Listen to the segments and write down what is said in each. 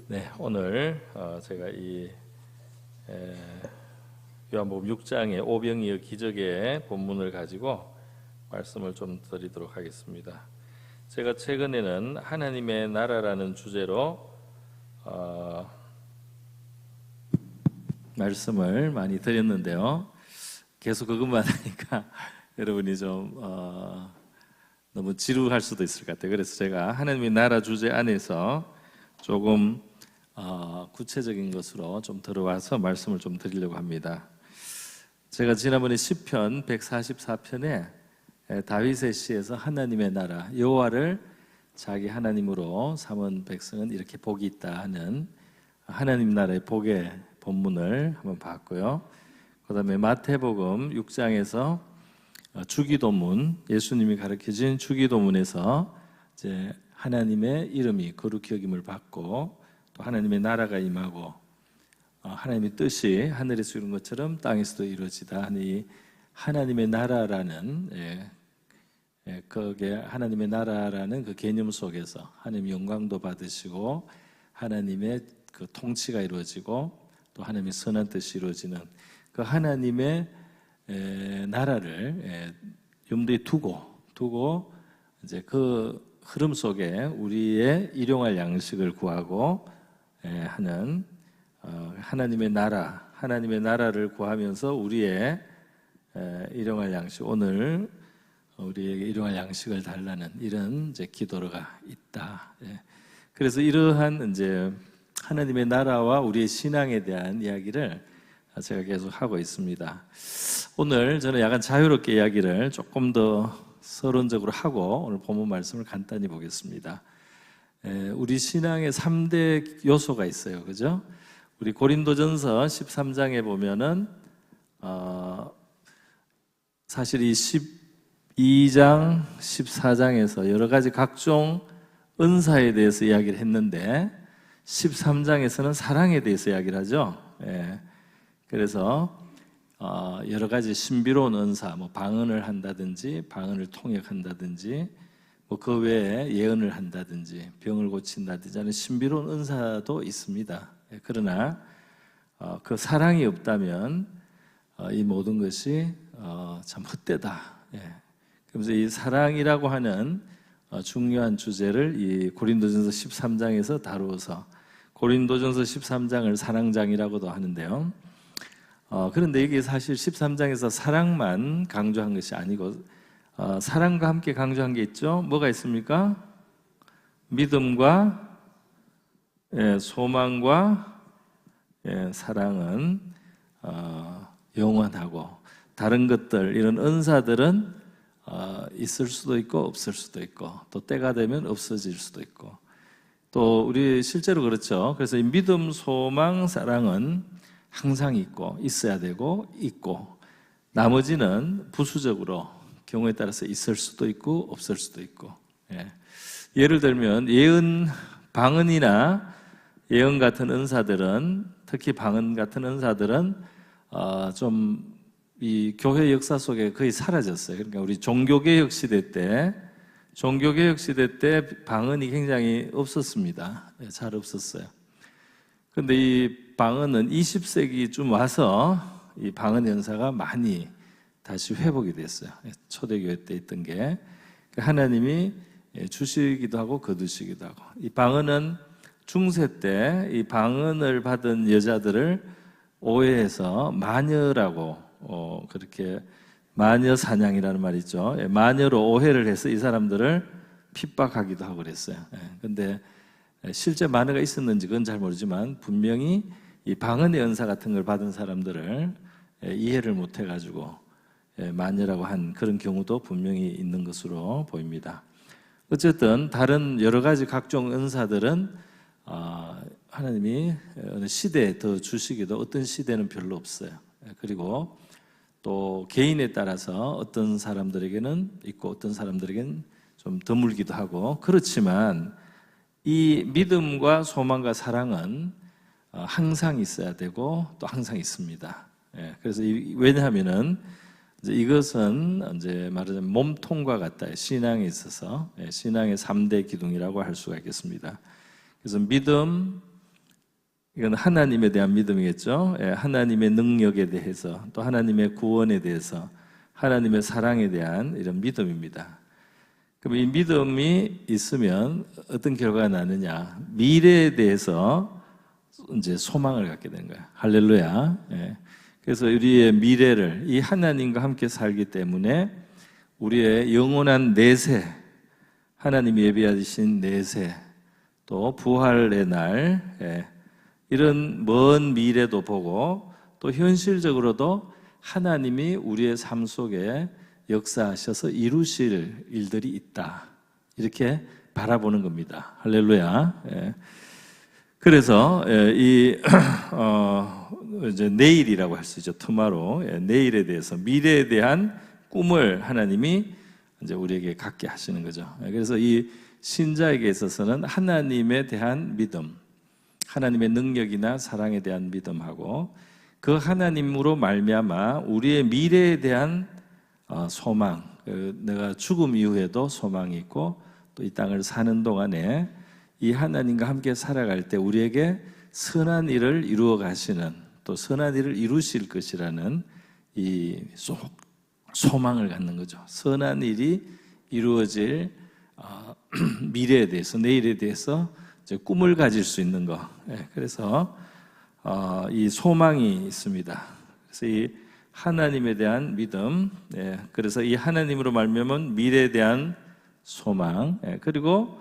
네, 오늘 제가 이 요한복음 6장의 오병이어 기적의 본문을 가지고 말씀을 좀 드리도록 하겠습니다. 제가 최근에는 하나님의 나라라는 주제로 말씀을 많이 드렸는데요. 계속 그것만 하니까 여러분이 좀 너무 지루할 수도 있을 것 같아요. 그래서 제가 하나님의 나라 주제 안에서 조금 구체적인 것으로 좀 들어와서 말씀을 좀 드리려고 합니다. 제가 지난번에 시편 144편에 다윗의 시에서 하나님의 나라 여호와를 자기 하나님으로 삼은 백성은 이렇게 복이 있다 하는 하나님 나라의 복의 본문을 한번 봤고요. 그 다음에 마태복음 6장에서 주기도문, 예수님이 가르쳐진 주기도문에서 이제 하나님의 이름이 거룩히 여김을 받고 또 하나님의 나라가 임하고 하나님의 뜻이 하늘에서 이룬 것처럼 땅에서도 이루어지다 하니 하나님의 나라라는 그게 하나님의 나라라는 그 개념 속에서 하나님의 영광도 받으시고 하나님의 그 통치가 이루어지고 또 하나님의 선한 뜻이 이루어지는 그 하나님의 나라를 염두에 두고 이제 그 흐름 속에 우리의 일용할 양식을 구하고 하는 하나님의 나라를 구하면서 우리의 일용할 양식, 오늘 우리에게 일용할 양식을 달라는 이런 이제 기도가 있다. 그래서 이러한 이제 하나님의 나라와 우리의 신앙에 대한 이야기를 제가 계속 하고 있습니다. 오늘 저는 약간 자유롭게 이야기를 조금 더 서론적으로 하고 오늘 본문 말씀을 간단히 보겠습니다. 우리 신앙에 3대 요소가 있어요. 그죠? 우리 고린도전서 13장에 보면은 사실 이 12장, 14장에서 여러 가지 각종 은사에 대해서 이야기를 했는데 13장에서는 사랑에 대해서 이야기를 하죠. 그래서 여러 가지 신비로운 은사, 뭐 방언을 한다든지 방언을 통역한다든지 뭐 그 외에 예언을 한다든지 병을 고친다든지 하는 신비로운 은사도 있습니다. 그러나 그 사랑이 없다면 이 모든 것이 참 헛되다. 그래서 이 사랑이라고 하는 중요한 주제를 이 고린도전서 13장에서 다루어서 고린도전서 13장을 사랑장이라고도 하는데요. 그런데 이게 사실 13장에서 사랑만 강조한 것이 아니고 사랑과 함께 강조한 게 있죠. 뭐가 있습니까? 믿음과 소망과 사랑은 영원하고 다른 것들, 이런 은사들은 있을 수도 있고 없을 수도 있고 또 때가 되면 없어질 수도 있고 또 우리 실제로 그렇죠. 그래서 이 믿음, 소망, 사랑은 항상 있고 있어야 되고 있고 나머지는 부수적으로 경우에 따라서 있을 수도 있고 없을 수도 있고 예를 들면 예언, 방언이나 예언 같은 은사들은 특히 방언 같은 은사들은 좀 이 교회 역사 속에 거의 사라졌어요. 그러니까 우리 종교개혁 시대 때 방언이 굉장히 없었습니다. 잘 없었어요. 그런데 이 방언은 20세기쯤 와서 이 방언 연사가 많이 다시 회복이 됐어요. 초대교회 때 있던 게 하나님이 주시기도 하고 거두시기도 하고 이 방언은 중세 때 이 방언을 받은 여자들을 오해해서 마녀라고 그렇게 마녀 사냥이라는 말이 있죠. 마녀로 오해를 해서 이 사람들을 핍박하기도 하고 그랬어요. 그런데 실제 마녀가 있었는지 그건 잘 모르지만 분명히 이 방언의 연사 같은 걸 받은 사람들을 이해를 못 해가지고 마녀라고 한 그런 경우도 분명히 있는 것으로 보입니다. 어쨌든 다른 여러 가지 각종 은사들은 하나님이 어느 시대에 더 주시기도 어떤 시대는 별로 없어요. 그리고 또 개인에 따라서 어떤 사람들에게는 있고 어떤 사람들에게는 좀 드물기도 하고 그렇지만 이 믿음과 소망과 사랑은 항상 있어야 되고 또 항상 있습니다. 그래서 왜냐하면은 이것은 이제 말하자면 몸통과 같다. 신앙에 있어서 신앙의 3대 기둥이라고 할 수가 있겠습니다. 그래서 믿음, 이건 하나님에 대한 믿음이겠죠. 하나님의 능력에 대해서, 또 하나님의 구원에 대해서, 하나님의 사랑에 대한 이런 믿음입니다. 그럼 이 믿음이 있으면 어떤 결과가 나느냐? 미래에 대해서 이제 소망을 갖게 되는 거예요. 할렐루야. 그래서 우리의 미래를 이 하나님과 함께 살기 때문에 우리의 영원한 내세, 하나님이 예비하신 내세, 또 부활의 날, 이런 먼 미래도 보고 또 현실적으로도 하나님이 우리의 삶 속에 역사하셔서 이루실 일들이 있다. 이렇게 바라보는 겁니다. 할렐루야. 그래서 이제 내일이라고 할 수 있죠. tomorrow. 내일에 대해서, 미래에 대한 꿈을 하나님이 이제 우리에게 갖게 하시는 거죠. 그래서 이 신자에게 있어서는 하나님에 대한 믿음, 하나님의 능력이나 사랑에 대한 믿음하고 그 하나님으로 말미암아 우리의 미래에 대한 소망, 내가 죽음 이후에도 소망이 있고 또 이 땅을 사는 동안에 이 하나님과 함께 살아갈 때 우리에게 선한 일을 이루어 가시는, 또 선한 일을 이루실 것이라는 이 소망을 갖는 거죠. 선한 일이 이루어질 미래에 대해서, 내일에 대해서 이제 꿈을 가질 수 있는 거. 그래서 이 소망이 있습니다. 그래서 이 하나님에 대한 믿음, 그래서 이 하나님으로 말미암아 미래에 대한 소망, 그리고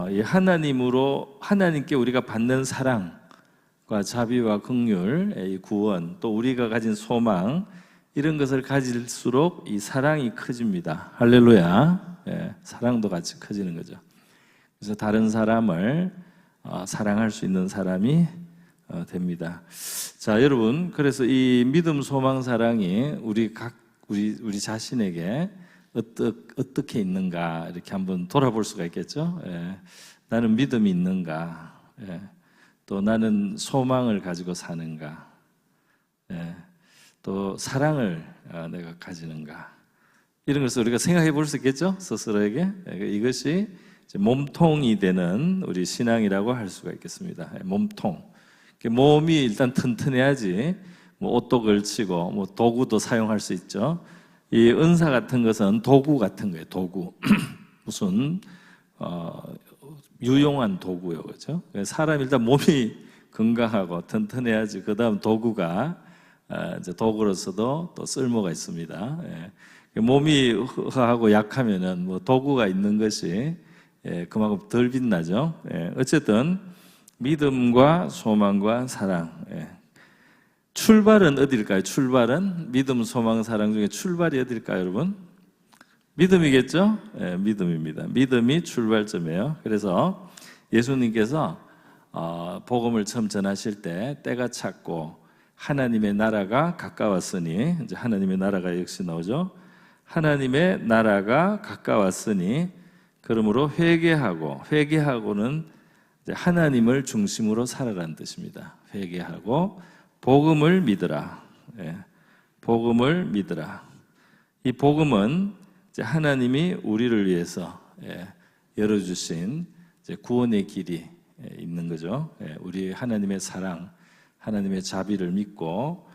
이 하나님으로 하나님께 우리가 받는 사랑과 자비와 긍휼, 이 구원, 또 우리가 가진 소망, 이런 것을 가질수록 이 사랑이 커집니다. 할렐루야. 사랑도 같이 커지는 거죠. 그래서 다른 사람을 사랑할 수 있는 사람이 됩니다. 자, 여러분, 그래서 이 믿음, 소망, 사랑이 우리 자신에게 어떻게 있는가 이렇게 한번 돌아볼 수가 있겠죠. 나는 믿음이 있는가? 또 나는 소망을 가지고 사는가? 또 사랑을 내가 가지는가? 이런 것을 우리가 생각해 볼 수 있겠죠? 스스로에게. 이것이 몸통이 되는 우리 신앙이라고 할 수가 있겠습니다. 몸통. 몸이 일단 튼튼해야지 뭐 옷도 걸치고 뭐 도구도 사용할 수 있죠. 이 은사 같은 것은 도구 같은 거예요. 도구. 무슨 유용한 도구요, 그렇죠? 사람 일단 몸이 건강하고 튼튼해야지 그 다음 도구가 이제 도구로서도 또 쓸모가 있습니다. 몸이 허하고 약하면은 뭐 도구가 있는 것이 그만큼 덜 빛나죠. 어쨌든 믿음과 소망과 사랑. 출발은 어디일까요? 출발은 믿음, 소망, 사랑 중에 출발이 어디일까요, 여러분? 믿음이겠죠? 믿음입니다. 믿음이 출발점이에요. 그래서 예수님께서 복음을 처음 전하실 때 때가 찼고 하나님의 나라가 가까웠으니, 이제 하나님의 나라가 역시 나오죠. 하나님의 나라가 가까웠으니 그러므로 회개하고는 이제 하나님을 중심으로 살아라는 뜻입니다. 회개하고 복음을 믿으라. 복음을 믿으라. 이 복음은 이제 하나님이 우리를 위해서 열어주신 이제 구원의 길이 있는 거죠. 우리 하나님의 사랑, 하나님의 자비를 믿고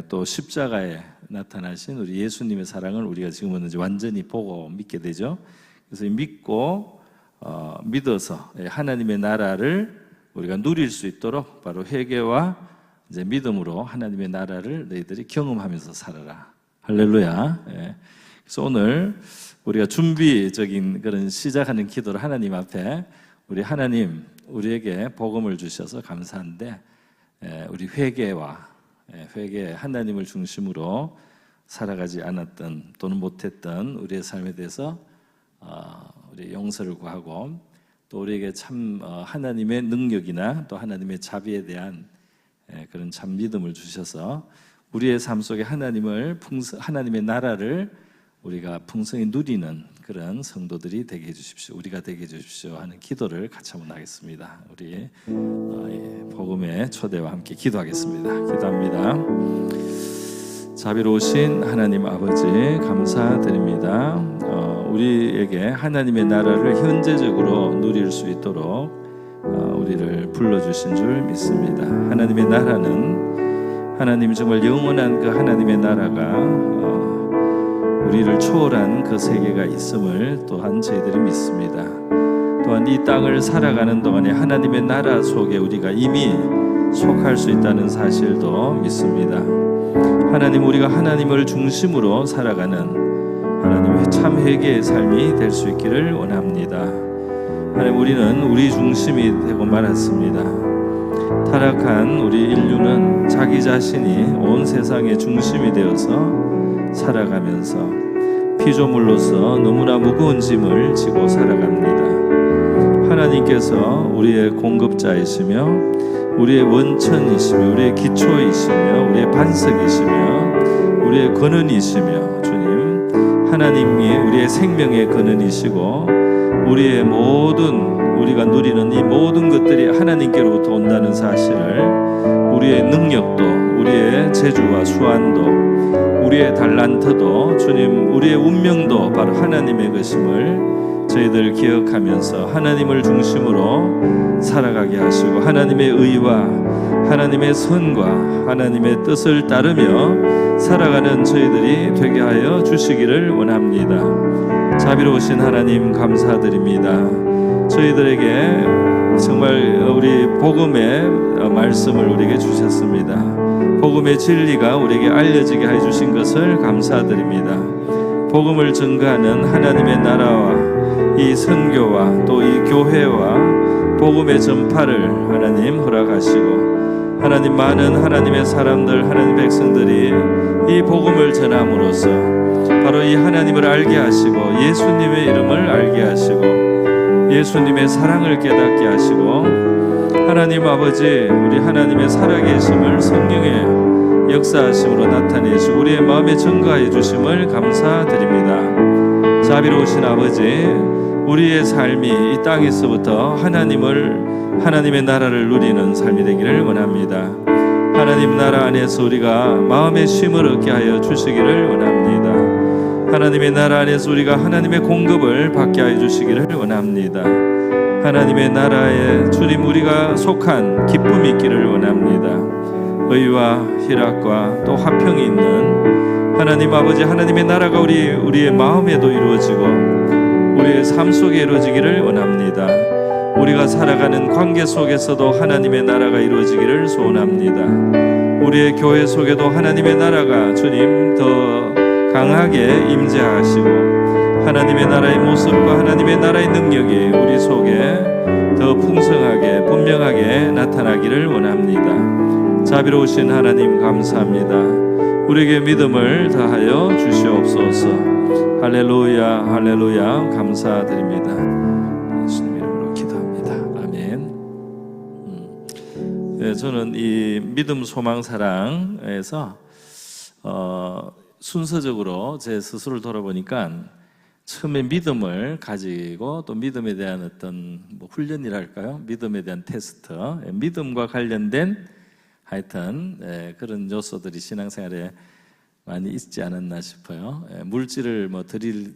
또 십자가에 나타나신 우리 예수님의 사랑을 우리가 지금은 이제 완전히 보고 믿게 되죠. 그래서 믿고 믿어서 하나님의 나라를 우리가 누릴 수 있도록 바로 회개와 이제 믿음으로 하나님의 나라를 너희들이 경험하면서 살아라. 할렐루야. 그래서 오늘 우리가 준비적인 그런 시작하는 기도를 하나님 앞에 우리 하나님 우리에게 복음을 주셔서 감사한데 우리 회개 하나님을 중심으로 살아가지 않았던 또는 못했던 우리의 삶에 대해서 우리 용서를 구하고 또 우리에게 참 하나님의 능력이나 또 하나님의 자비에 대한 그런 참 믿음을 주셔서 우리의 삶 속에 하나님의 나라를 우리가 풍성히 누리는 그런 성도들이 되게 해주십시오. 우리가 되게 해주십시오 하는 기도를 같이 한번 하겠습니다. 우리 복음의 초대와 함께 기도하겠습니다. 기도합니다. 자비로우신 하나님 아버지 감사드립니다. 우리에게 하나님의 나라를 현재적으로 누릴 수 있도록 우리를 불러주신 줄 믿습니다. 하나님의 나라는 하나님 정말 영원한 그 하나님의 나라가 우리를 초월한 그 세계가 있음을 또한 저희들이 믿습니다. 또한 이 땅을 살아가는 동안에 하나님의 나라 속에 우리가 이미 속할 수 있다는 사실도 믿습니다. 하나님, 우리가 하나님을 중심으로 살아가는 하나님의 참 회개의 삶이 될 수 있기를 원합니다. 하나님, 우리는 우리 중심이 되고 말았습니다. 타락한 우리 인류는 자기 자신이 온 세상의 중심이 되어서 살아가면서 피조물로서 너무나 무거운 짐을 지고 살아갑니다. 하나님께서 우리의 공급자이시며 우리의 원천이시며 우리의 기초이시며 우리의 반석이시며 우리의 근원이시며 주님, 하나님이 우리의 생명의 근원이시고 우리의 모든 우리가 누리는 이 모든 것들이 하나님께로부터 온다는 사실을, 우리의 능력도 우리의 재주와 수완도 우리의 달란트도 주님, 우리의 운명도 바로 하나님의 것임을 저희들 기억하면서 하나님을 중심으로 살아가게 하시고 하나님의 의와 하나님의 선과 하나님의 뜻을 따르며 살아가는 저희들이 되게 하여 주시기를 원합니다. 자비로우신 하나님 감사드립니다. 저희들에게 정말 우리 복음의 말씀을 우리에게 주셨습니다. 복음의 진리가 우리에게 알려지게 해 주신 것을 감사드립니다. 복음을 증거하는 하나님의 나라와 이 선교와 또 이 교회와 복음의 전파를 하나님 허락하시고 하나님, 많은 하나님의 사람들, 하나님 백성들이 이 복음을 전함으로써 바로 이 하나님을 알게 하시고 예수님의 이름을 알게 하시고 예수님의 사랑을 깨닫게 하시고 하나님 아버지, 우리 하나님의 살아계심을 성령의 역사하심으로 나타내시고 우리의 마음에 증거해 주심을 감사드립니다. 자비로우신 아버지, 우리의 삶이 이 땅에서부터 하나님의 나라를 누리는 삶이 되기를 원합니다. 하나님 나라 안에서 우리가 마음의 쉼을 얻게 하여 주시기를 원합니다. 하나님의 나라 안에서 우리가 하나님의 공급을 받게 하여 주시기를 원합니다. 하나님의 나라에 주님, 우리가 속한 기쁨이 있기를 원합니다. 의와 희락과 또 화평이 있는 하나님 아버지, 하나님의 나라가 우리의 마음에도 이루어지고 우리의 삶 속에 이루어지기를 원합니다. 우리가 살아가는 관계 속에서도 하나님의 나라가 이루어지기를 소원합니다. 우리의 교회 속에도 하나님의 나라가 주님 더 강하게 임재하시고 하나님의 나라의 모습과 하나님의 나라의 능력이 우리 속에 더 풍성하게 분명하게 나타나기를 원합니다. 자비로우신 하나님 감사합니다. 우리에게 믿음을 더하여 주시옵소서. 할렐루야, 할렐루야. 감사드립니다. 예수님 이름으로 기도합니다. 아멘. 네, 저는 이 믿음, 소망, 사랑에서 순서적으로 제 스스로를 돌아보니까 처음에 믿음을 가지고 또 믿음에 대한 어떤 훈련이랄까요? 믿음에 대한 테스트, 믿음과 관련된 하여튼 그런 요소들이 신앙생활에 많이 있지 않았나 싶어요. 물질을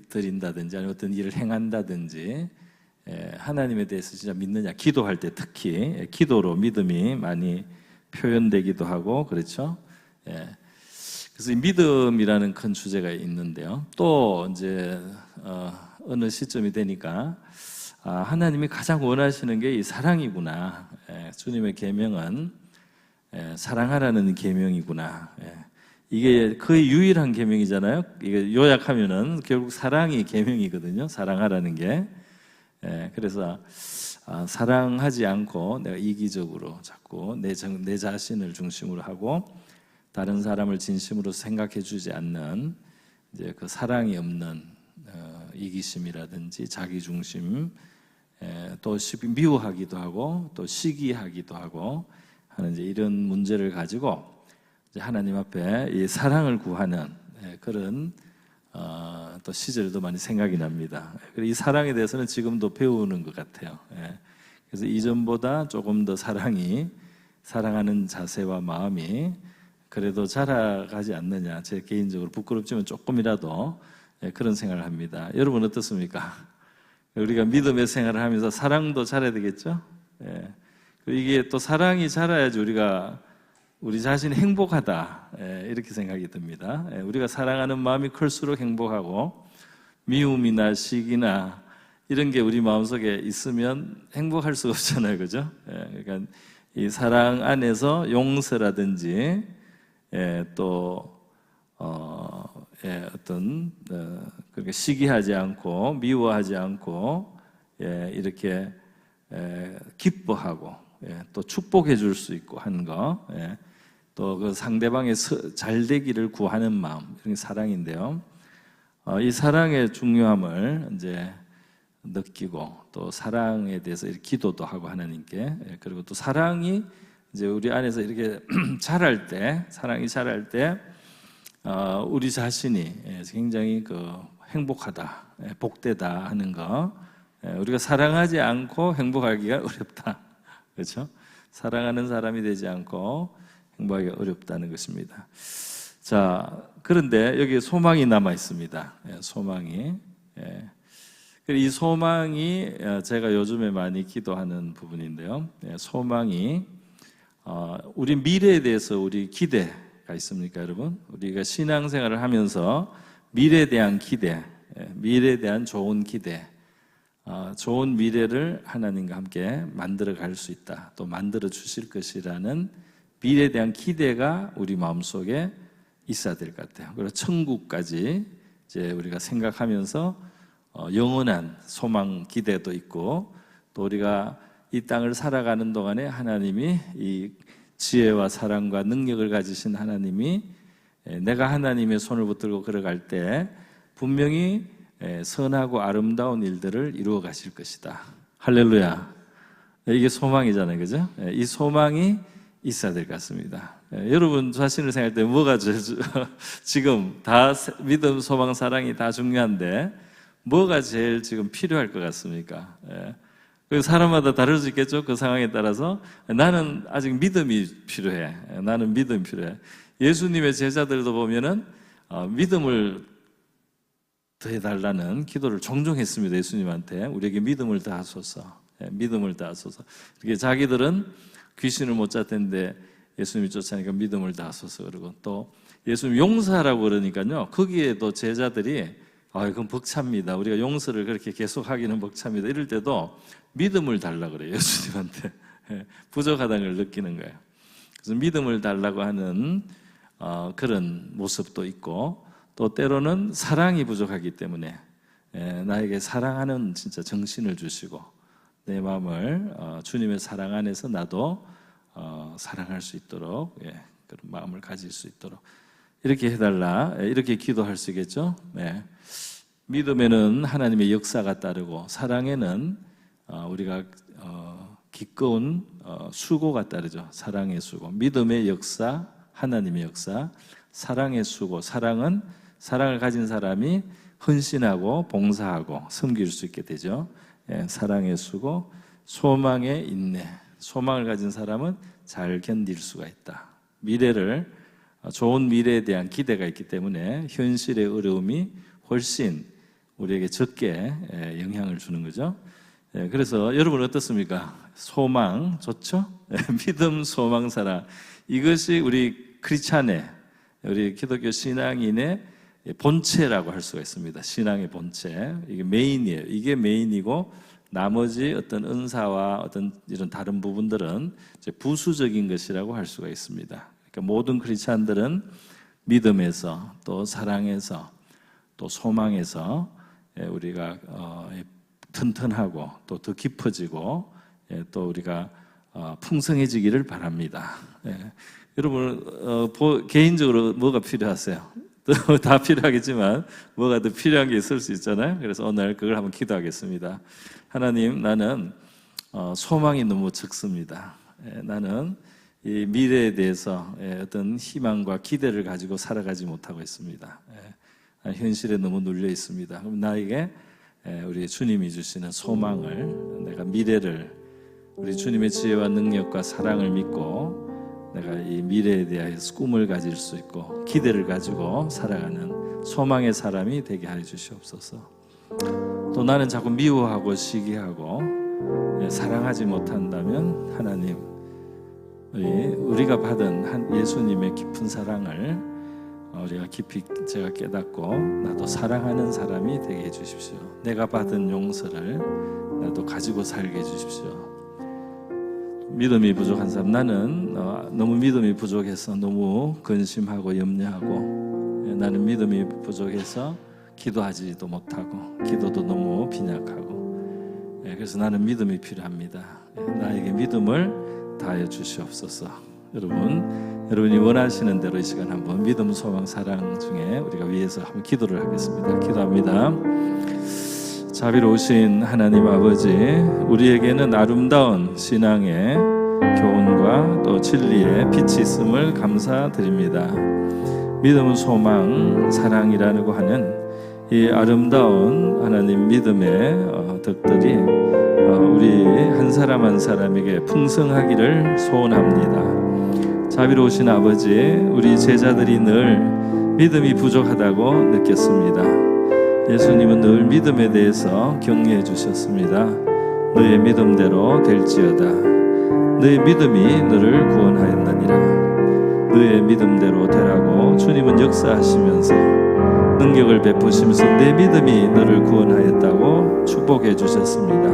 드린다든지 아니면 어떤 일을 행한다든지 하나님에 대해서 진짜 믿느냐, 기도할 때 특히 기도로 믿음이 많이 표현되기도 하고 그렇죠. 그래서 이 믿음이라는 큰 주제가 있는데요. 또 이제 어느 시점이 되니까 하나님이 가장 원하시는 게 이 사랑이구나. 주님의 계명은 사랑하라는 계명이구나. 이게 거의 유일한 계명이잖아요. 이게 요약하면은 결국 사랑이 계명이거든요. 사랑하라는 게. 그래서 사랑하지 않고 내가 이기적으로 자꾸 내 자신을 중심으로 하고 다른 사람을 진심으로 생각해 주지 않는 이제 그 사랑이 없는 이기심이라든지 자기중심, 또 미워하기도 하고 또 시기하기도 하고 하는 이제 이런 문제를 가지고 이제 하나님 앞에 이 사랑을 구하는 그런 또 시절도 많이 생각이 납니다. 이 사랑에 대해서는 지금도 배우는 것 같아요. 그래서 이전보다 조금 더 사랑하는 자세와 마음이 그래도 자라가지 않느냐, 제 개인적으로 부끄럽지만 조금이라도 그런 생각을 합니다. 여러분 어떻습니까? 우리가 믿음의 생활을 하면서 사랑도 잘해야 되겠죠? 이게 또 사랑이 자라야지 우리 자신이 행복하다, 이렇게 생각이 듭니다. 우리가 사랑하는 마음이 클수록 행복하고, 미움이나 시기나 이런 게 우리 마음속에 있으면 행복할 수가 없잖아요, 그죠? 그러니까 이 사랑 안에서 용서라든지 또 어떤 그렇게 시기하지 않고 미워하지 않고 이렇게 기뻐하고 또 축복해 줄 수 있고 하는 거, 또 그 상대방의 잘 되기를 구하는 마음, 이런 게 사랑인데요. 이 사랑의 중요함을 이제 느끼고 또 사랑에 대해서 이렇게 기도도 하고 하나님께, 그리고 또 사랑이 이제 우리 안에서 이렇게 자랄 때, 사랑이 자랄 때 우리 자신이 굉장히 행복하다, 복되다 하는 거, 우리가 사랑하지 않고 행복하기가 어렵다, 그렇죠? 사랑하는 사람이 되지 않고 행복하기가 어렵다는 것입니다. 자, 그런데 여기 소망이 남아 있습니다. 소망이. 이 소망이 제가 요즘에 많이 기도하는 부분인데요. 소망이 우리 미래에 대해서 우리 기대가 있습니까, 여러분? 우리가 신앙생활을 하면서 미래에 대한 기대, 미래에 대한 좋은 기대, 좋은 미래를 하나님과 함께 만들어 갈 수 있다, 또 만들어 주실 것이라는 미래에 대한 기대가 우리 마음속에 있어야 될 것 같아요. 그리고 천국까지 이제 우리가 생각하면서 영원한 소망 기대도 있고, 또 우리가 이 땅을 살아가는 동안에 하나님이 이 지혜와 사랑과 능력을 가지신 하나님이 내가 하나님의 손을 붙들고 걸어갈 때 분명히 선하고 아름다운 일들을 이루어 가실 것이다. 할렐루야. 이게 소망이잖아요, 그죠? 이 소망이 있어야 될 것 같습니다. 여러분 자신을 생각할 때 뭐가 지금 다 믿음, 소망, 사랑이 다 중요한데 뭐가 제일 지금 필요할 것 같습니까? 사람마다 다를 수 있겠죠. 그 상황에 따라서 나는 아직 믿음이 필요해. 나는 믿음이 필요해. 예수님의 제자들도 보면은 믿음을 더해달라는 기도를 종종 했습니다. 예수님한테 우리에게 믿음을 더하소서. 믿음을 더하소서. 이렇게 자기들은 귀신을 못 쫓았는데 예수님이 쫓아니까 믿음을 다하소서 그러고, 또 예수님 용서하라고 그러니까요, 거기에도 제자들이 그건 벅찹니다. 우리가 용서를 그렇게 계속 하기는 벅찹니다. 이럴 때도 믿음을 달라고 그래요, 예수님한테. 부족하다는 걸 느끼는 거예요. 그래서 믿음을 달라고 하는 그런 모습도 있고, 또 때로는 사랑이 부족하기 때문에 나에게 사랑하는 진짜 정신을 주시고 내 마음을 주님의 사랑 안에서 나도 사랑할 수 있도록, 그런 마음을 가질 수 있도록 이렇게 해달라, 이렇게 기도할 수 있겠죠. 믿음에는 하나님의 역사가 따르고, 사랑에는 우리가 기꺼운 수고가 따르죠. 사랑의 수고, 믿음의 역사, 하나님의 역사, 사랑의 수고. 사랑은 사랑을 가진 사람이 헌신하고 봉사하고 섬길 수 있게 되죠. 사랑의 수고, 소망의 인내. 소망을 가진 사람은 잘 견딜 수가 있다. 좋은 미래에 대한 기대가 있기 때문에 현실의 어려움이 훨씬 우리에게 적게 영향을 주는 거죠. 그래서 여러분 어떻습니까? 소망 좋죠? 믿음, 소망, 사랑, 이것이 우리 크리스찬의, 우리 기독교 신앙인의 본체라고 할 수가 있습니다. 신앙의 본체, 이게 메인이에요. 이게 메인이고 나머지 어떤 은사와 어떤 이런 다른 부분들은 이제 부수적인 것이라고 할 수가 있습니다. 그러니까 모든 크리스찬들은 믿음에서, 또 사랑에서, 또 소망에서 우리가 튼튼하고 또 더 깊어지고 또 우리가 풍성해지기를 바랍니다. 여러분 개인적으로 뭐가 필요하세요? 다 필요하겠지만 뭐가 더 필요한 게 있을 수 있잖아요. 그래서 오늘 그걸 한번 기도하겠습니다. 하나님, 나는 소망이 너무 적습니다. 나는 이 미래에 대해서 어떤 희망과 기대를 가지고 살아가지 못하고 있습니다. 현실에 너무 눌려 있습니다. 그럼 나에게 우리 주님이 주시는 소망을, 내가 미래를, 우리 주님의 지혜와 능력과 사랑을 믿고 내가 이 미래에 대해서 꿈을 가질 수 있고 기대를 가지고 살아가는 소망의 사람이 되게 하여 주시옵소서. 또 나는 자꾸 미워하고 시기하고 사랑하지 못한다면 하나님 우리가 받은 예수님의 깊은 사랑을 우리가 깊이 제가 깨닫고 나도 사랑하는 사람이 되게 해주십시오. 내가 받은 용서를 나도 가지고 살게 해주십시오. 믿음이 부족한 사람, 나는 너무 믿음이 부족해서 너무 근심하고 염려하고, 나는 믿음이 부족해서 기도하지도 못하고 기도도 너무 빈약하고, 그래서 나는 믿음이 필요합니다. 나에게 믿음을 다해 주시옵소서. 여러분이 원하시는 대로 이 시간 한번 믿음, 소망, 사랑 중에 우리가 위해서 한번 기도를 하겠습니다. 기도합니다. 자비로우신 하나님 아버지, 우리에게는 아름다운 신앙의 교훈과 또 진리의 빛이 있음을 감사드립니다. 믿음, 소망, 사랑이라고 하는 이 아름다운 하나님 믿음의 덕들이 우리 한 사람 한 사람에게 풍성하기를 소원합니다. 자비로우신 아버지, 우리 제자들이 늘 믿음이 부족하다고 느꼈습니다. 예수님은 늘 믿음에 대해서 격려해 주셨습니다. 너의 믿음대로 될지어다. 너의 믿음이 너를 구원하였느니라. 너의 믿음대로 되라고 주님은 역사하시면서 능력을 베푸시면서 내 믿음이 너를 구원하였다고 축복해 주셨습니다.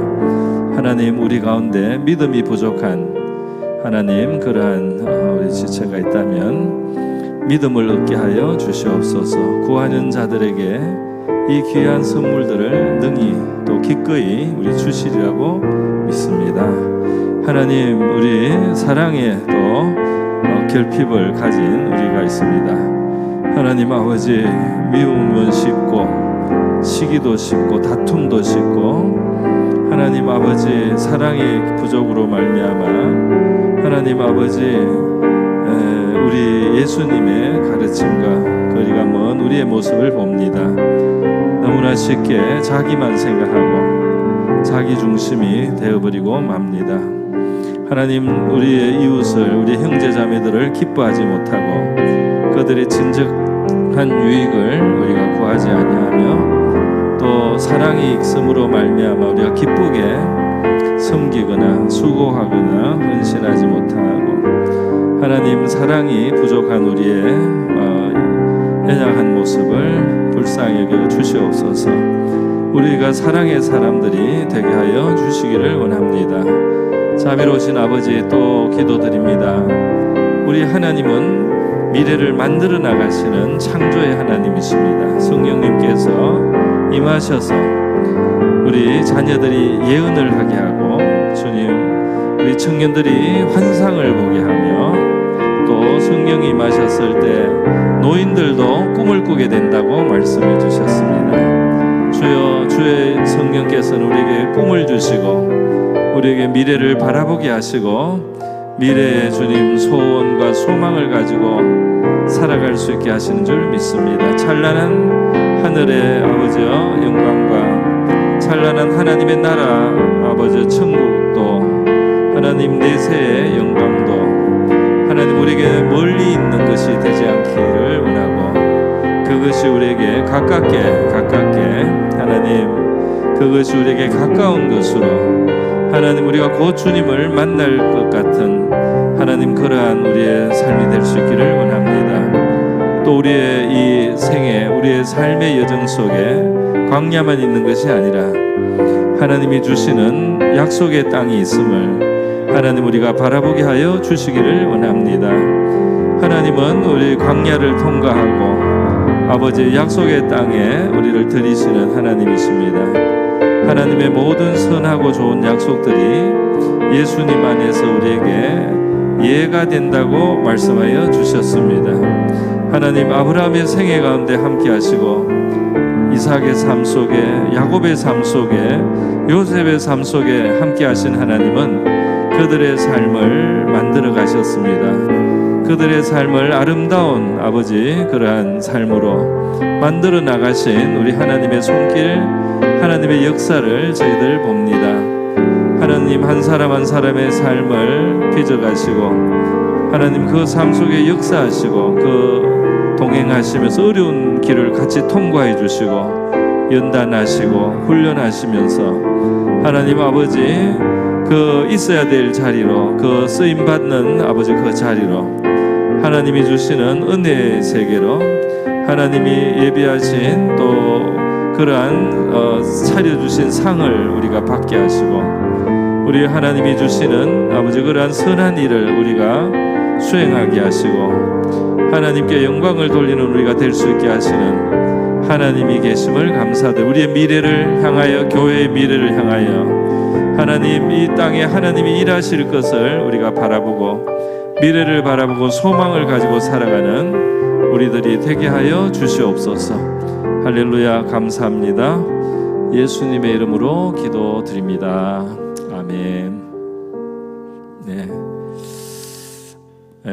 하나님, 우리 가운데 믿음이 부족한 하나님 그러한 우리 지체가 있다면 믿음을 얻게 하여 주시옵소서. 구하는 자들에게 이 귀한 선물들을 능히 또 기꺼이 우리 주시리라고 믿습니다. 하나님, 우리 사랑에 또 결핍을 가진 우리가 있습니다. 하나님 아버지, 미움은 쉽고 시기도 쉽고 다툼도 쉽고, 하나님 아버지 사랑의 부족으로 말미암아 하나님 아버지 우리 예수님의 가르침과 거리가 먼 우리의 모습을 봅니다. 너무나 쉽게 자기만 생각하고 자기 중심이 되어버리고 맙니다. 하나님, 우리의 이웃을, 우리 형제자매들을 기뻐하지 못하고 그들의 진정한 유익을 우리가 구하지 아니하며 또 사랑이 있음으로 말미암아 우리가 기쁘게 섬기거나 수고하거나 헌신하지 못하고, 하나님 사랑이 부족한 우리의 연약한 모습을 불쌍히 여겨 주시옵소서. 우리가 사랑의 사람들이 되게 하여 주시기를 원합니다. 자비로우신 아버지, 또 기도드립니다. 우리 하나님은 미래를 만들어 나가시는 창조의 하나님이십니다. 성령님께서 임하셔서 우리 자녀들이 예언을 하게 하고, 주님, 우리 청년들이 환상을 보게 하며, 또 성령이 임하셨을 때 노인들도 꿈을 꾸게 된다고 말씀해 주셨습니다. 주여, 주의 성령께서는 우리에게 꿈을 주시고 우리에게 미래를 바라보게 하시고 미래의 주님 소원과 소망을 가지고 살아갈 수 있게 하시는 줄 믿습니다. 찬란한 하늘의 아버지여 영광과 찬란한 하나님의 나라 아버지 천국도, 하나님 내세의 영광도 하나님 우리에게 멀리 있는 것이 되지 않기를 원하고, 그것이 우리에게 가깝게 하나님 그것이 우리에게 가까운 것으로 하나님 우리가 곧 주님을 만날 것 같은 하나님 그러한 우리의 삶이 될 수 있기를 원합니다. 또 우리의 이 생애, 우리의 삶의 여정 속에 광야만 있는 것이 아니라 하나님이 주시는 약속의 땅이 있음을 하나님 우리가 바라보게 하여 주시기를 원합니다. 하나님은 우리 광야를 통과하고 아버지 약속의 땅에 우리를 들이시는 하나님이십니다. 하나님의 모든 선하고 좋은 약속들이 예수님 안에서 우리에게 이해가 된다고 말씀하여 주셨습니다. 하나님, 아브라함의 생애 가운데 함께 하시고 이삭의 삶 속에, 야곱의 삶 속에, 요셉의 삶 속에 함께 하신 하나님은 그들의 삶을 만들어 가셨습니다. 그들의 삶을 아름다운 아버지 그러한 삶으로 만들어 나가신 우리 하나님의 손길, 하나님의 역사를 저희들 봅니다. 하나님 한 사람 한 사람의 삶을 빚어가시고 하나님 그 삶 속에 역사하시고 그 동행하시면서 어려운 길을 같이 통과해 주시고 연단하시고 훈련하시면서 하나님 아버지 그 있어야 될 자리로, 그 쓰임 받는 아버지 그 자리로, 하나님이 주시는 은혜의 세계로, 하나님이 예비하신 또 그러한 차려주신 상을 우리가 받게 하시고, 우리 하나님이 주시는 아버지 그러한 선한 일을 우리가 수행하게 하시고, 하나님께 영광을 돌리는 우리가 될 수 있게 하시는 하나님이 계심을 감사드립니다. 우리의 미래를 향하여, 교회의 미래를 향하여 하나님, 이 땅에 하나님이 일하실 것을 우리가 바라보고, 미래를 바라보고 소망을 가지고 살아가는 우리들이 되게 하여 주시옵소서. 할렐루야. 감사합니다. 예수님의 이름으로 기도드립니다. 아멘. 네.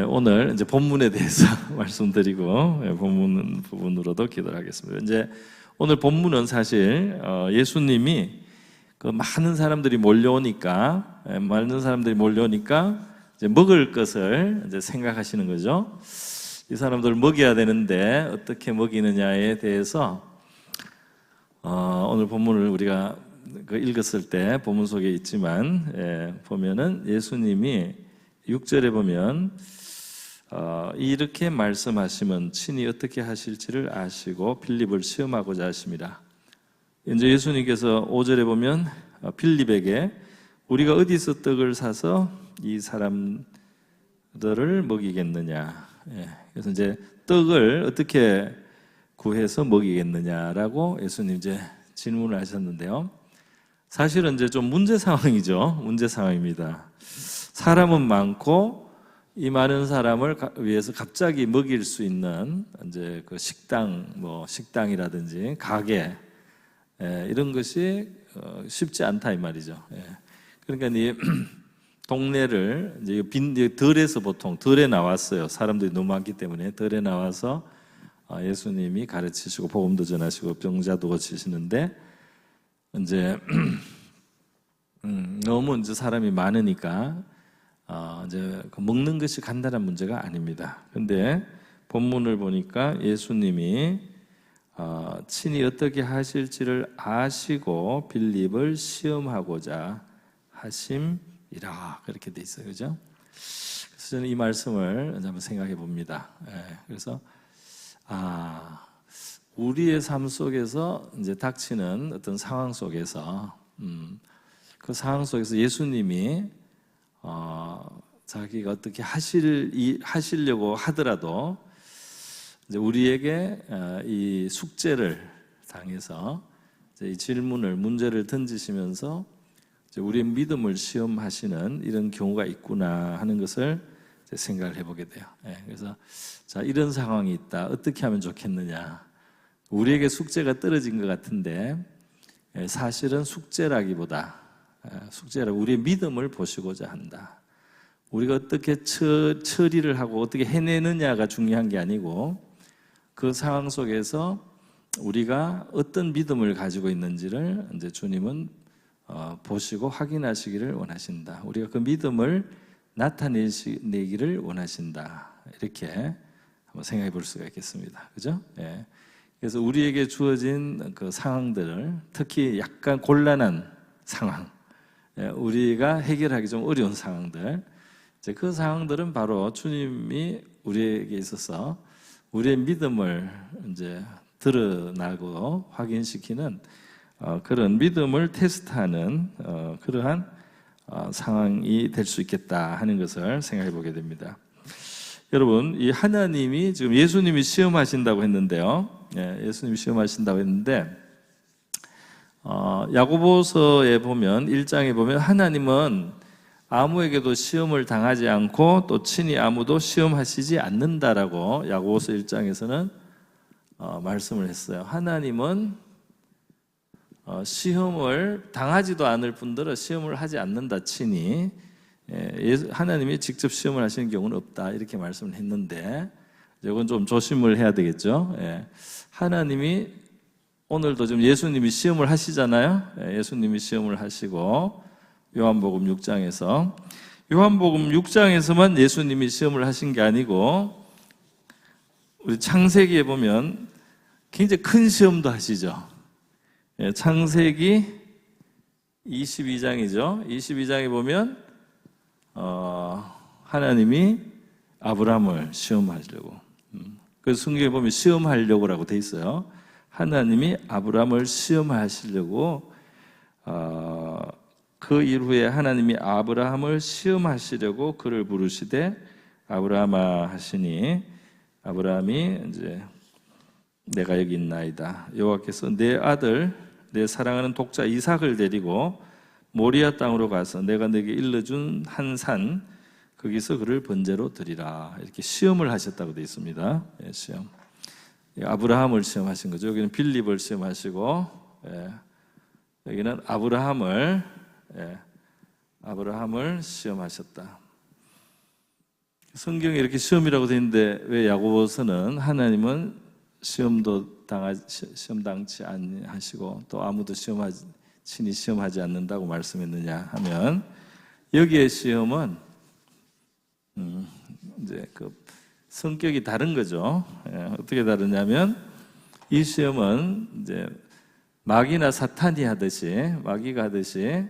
오늘 이제 본문에 대해서 말씀드리고 본문 부분으로도 기도를 하겠습니다. 이제 오늘 본문은 사실 예수님이 그 많은 사람들이 몰려오니까 이제 먹을 것을 이제 생각하시는 거죠. 이 사람들을 먹여야 되는데 어떻게 먹이느냐에 대해서 오늘 본문을 우리가 읽었을 때 본문 속에 있지만 보면은 예수님이 6절에 보면 이렇게 말씀하시면 친히 어떻게 하실지를 아시고 빌립을 시험하고자 하심이라. 이제 예수님께서 5절에 보면 빌립에게 우리가 어디서 떡을 사서 이 사람들을 먹이겠느냐. 그래서 이제 떡을 어떻게 구해서 먹이겠느냐라고 예수님 이제 질문을 하셨는데요. 사실은 이제 좀 문제 상황이죠. 문제 상황입니다. 사람은 많고 이 많은 사람을 위해서 갑자기 먹일 수 있는 이제 그 식당이라든지 가게 이런 것이 쉽지 않다 이 말이죠. 그러니까 이 동네를 이제 들에서 보통 들에 나왔어요. 사람들이 너무 많기 때문에 들에 나와서 예수님이 가르치시고 복음도 전하시고 병자도 고치시는데 이제 너무 이제 사람이 많으니까 이제 먹는 것이 간단한 문제가 아닙니다. 그런데 본문을 보니까 예수님이 친히 어떻게 하실지를 아시고 빌립을 시험하고자 하심이라 그렇게 돼 있어요, 그죠? 그래서 저는 이 말씀을 한번 생각해 봅니다. 그래서 우리의 삶 속에서 이제 닥치는 어떤 상황 속에서 그 상황 속에서 예수님이 자기가 어떻게 하시려고 하더라도 이제 우리에게 이 숙제를 당해서 이제 이 문제를 던지시면서 이제 우리의 믿음을 시험하시는 이런 경우가 있구나 하는 것을 생각을 해보게 돼요. 그래서 자, 이런 상황이 있다. 어떻게 하면 좋겠느냐? 우리에게 숙제가 떨어진 것 같은데 사실은 숙제라 우리의 믿음을 보시고자 한다. 우리가 어떻게 처리를 하고 어떻게 해내느냐가 중요한 게 아니고 그 상황 속에서 우리가 어떤 믿음을 가지고 있는지를 이제 주님은 보시고 확인하시기를 원하신다. 우리가 그 믿음을 나타내기를 원하신다. 이렇게 한번 생각해 볼 수가 있겠습니다. 그죠? 그래서 우리에게 주어진 그 상황들을 특히 약간 곤란한 상황, 우리가 해결하기 좀 어려운 상황들, 이제 그 상황들은 바로 주님이 우리에게 있어서 우리의 믿음을 이제 드러나고 확인시키는 그런 믿음을 테스트하는 그러한 상황이 될 수 있겠다 하는 것을 생각해 보게 됩니다. 여러분, 이 하나님이 지금 예수님이 시험하신다고 했는데요. 예수님이 시험하신다고 했는데 야고보서에 보면 1장에 보면 하나님은 아무에게도 시험을 당하지 않고 또 친히 아무도 시험하시지 않는다라고 야고보서 1장에서는 말씀을 했어요. 하나님은 시험을 당하지도 않을 뿐더러 시험을 하지 않는다 친히. 하나님이 직접 시험을 하시는 경우는 없다 이렇게 말씀을 했는데 이건 좀 조심을 해야 되겠죠. 하나님이 오늘도 지금 예수님이 시험을 하시잖아요. 예수님이 시험을 하시고 요한복음 6장에서만 예수님이 시험을 하신 게 아니고 우리 창세기에 보면 굉장히 큰 시험도 하시죠. 창세기 22장이죠. 22장에 보면 하나님이 아브라함을 시험하려고, 그래서 성경에 보면 시험하려고라고 돼 있어요. 하나님이 아브라함을 시험하시려고, 그 이후에 하나님이 아브라함을 시험하시려고 그를 부르시되 아브라함아 하시니, 아브라함이 이제 내가 여기 있나이다. 여호와께서 내 아들 내 사랑하는 독자 이삭을 데리고 모리아 땅으로 가서 내가 내게 일러준 한 산 거기서 그를 번제로 드리라. 이렇게 시험을 하셨다고 되어 있습니다. 예, 시험. 아브라함을 시험하신 거죠. 여기는 빌립을 시험하시고, 여기는 아브라함을 시험하셨다. 성경에 이렇게 시험이라고 되어 있는데 왜 야고보서는 하나님은 시험 당치 아니하시고 또 아무도 친히 시험하지 않는다고 말씀했느냐 하면, 여기에 시험은 이제 그 성격이 다른 거죠. 어떻게 다르냐면, 이 시험은 이제 마귀나 사탄이 하듯이, 마귀가 하듯이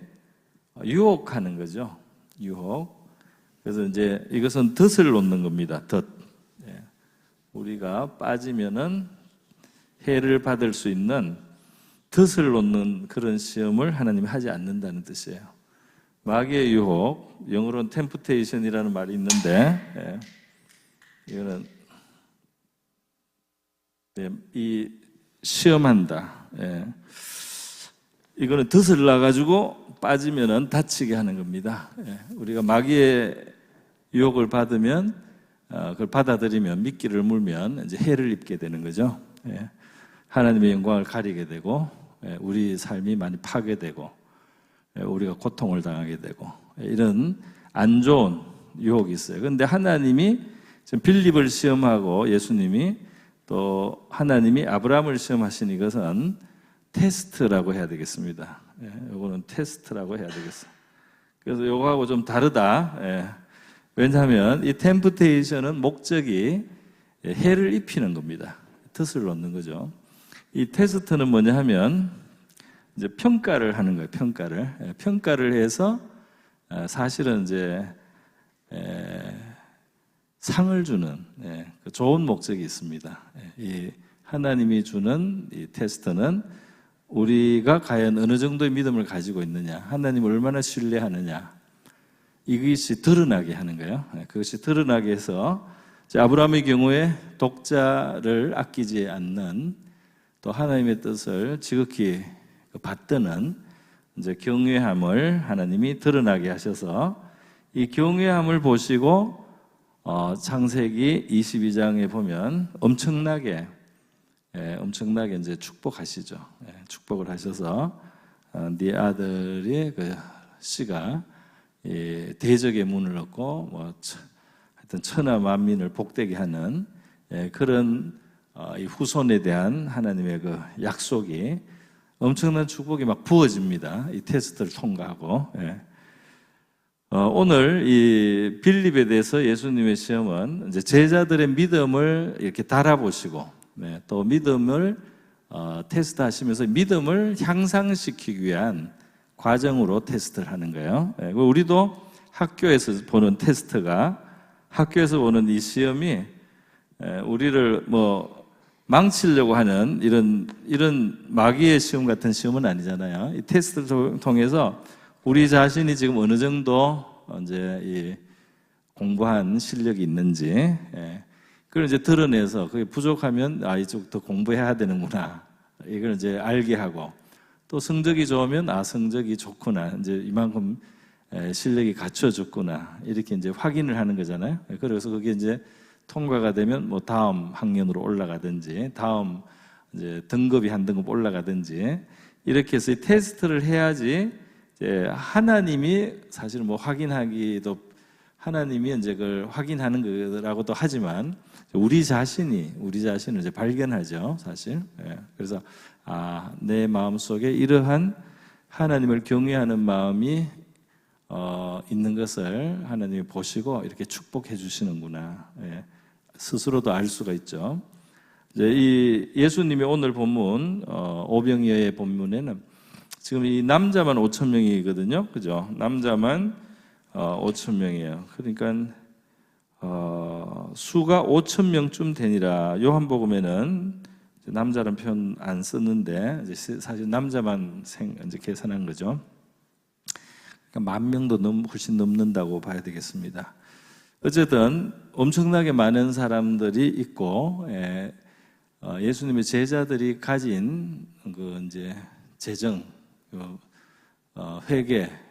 유혹하는 거죠. 유혹. 그래서 이제 이것은 덫을 놓는 겁니다. 덫. 우리가 빠지면은 해를 받을 수 있는 덫을 놓는 그런 시험을 하나님이 하지 않는다는 뜻이에요. 마귀의 유혹, 영어로는 템프테이션이라는 말이 있는데, 이거는 이 시험한다. 이거는 덫을 놔가지고 빠지면은 다치게 하는 겁니다. 우리가 마귀의 유혹을 받으면, 그걸 받아들이면, 미끼를 물면 이제 해를 입게 되는 거죠. 하나님의 영광을 가리게 되고, 우리 삶이 많이 파괴되고, 우리가 고통을 당하게 되고, 이런 안 좋은 유혹이 있어요. 그런데 하나님이 지금 빌립을 시험하고 예수님이 또 하나님이 아브라함을 시험하신 이것은 테스트라고 해야 되겠습니다. 이거는 테스트라고 해야 되겠어요. 그래서 이거하고 좀 다르다. 왜냐하면 이 템프테이션은 목적이 해를 입히는 겁니다. 덫을 놓는 거죠. 이 테스트는 뭐냐 하면 이제 평가를 하는 거예요. 평가를 해서 사실은 이제 상을 주는 좋은 목적이 있습니다. 이 하나님이 주는 이 테스트는 우리가 과연 어느 정도의 믿음을 가지고 있느냐, 하나님을 얼마나 신뢰하느냐, 이것이 드러나게 하는 거예요. 그것이 드러나게 해서 아브라함의 경우에 독자를 아끼지 않는, 또 하나님의 뜻을 지극히 받드는 이제 경외함을 하나님이 드러나게 하셔서, 이 경외함을 보시고 창세기 22장에 보면 엄청나게 이제 축복하시죠. 축복을 하셔서 네 아들의 그 씨가 대적의 문을 얻고 하여튼 천하 만민을 복되게 하는 그런 이 후손에 대한 하나님의 그 약속이, 엄청난 축복이 막 부어집니다. 이 테스트를 통과하고. 오늘 이 빌립에 대해서 예수님의 시험은 이제 제자들의 믿음을 이렇게 달아보시고, 또 믿음을 테스트하시면서 믿음을 향상시키기 위한 과정으로 테스트를 하는 거예요. 우리도 학교에서 보는 테스트가, 학교에서 보는 이 시험이 우리를 망치려고 하는 이런 마귀의 시험 같은 시험은 아니잖아요. 이 테스트를 통해서 우리 자신이 지금 어느 정도 이제 이 공부한 실력이 있는지, 그걸 이제 드러내서 그게 부족하면 이쪽 더 공부해야 되는구나, 이걸 이제 알게 하고, 또 성적이 좋으면 성적이 좋구나, 이제 이만큼 실력이 갖춰졌구나, 이렇게 이제 확인을 하는 거잖아요. 그래서 그게 이제 통과가 되면 다음 학년으로 올라가든지, 다음 이제 등급이 한 등급 올라가든지, 이렇게 해서 테스트를 해야지 이제 하나님이 사실 확인하기도, 하나님이 이제 그걸 확인하는 거라고도 하지만 우리 자신을 이제 발견하죠, 사실. 그래서 내 마음 속에 이러한 하나님을 경외하는 마음이 있는 것을 하나님이 보시고 이렇게 축복해 주시는구나, 스스로도 알 수가 있죠. 이제 이 예수님의 오늘 본문 오병이어의 본문에는 지금 이 남자만 5천 명이거든요. 그죠? 남자만 5천 명이에요. 그러니까 수가 5천 명쯤 되니라. 요한복음에는 남자라는 표현 안 썼는데 이제 사실 남자만 이제 계산한 거죠. 그러니까 10,000명도 훨씬 넘는다고 봐야 되겠습니다. 어쨌든 엄청나게 많은 사람들이 있고, 예수님의 제자들이 가진 그 이제 재정,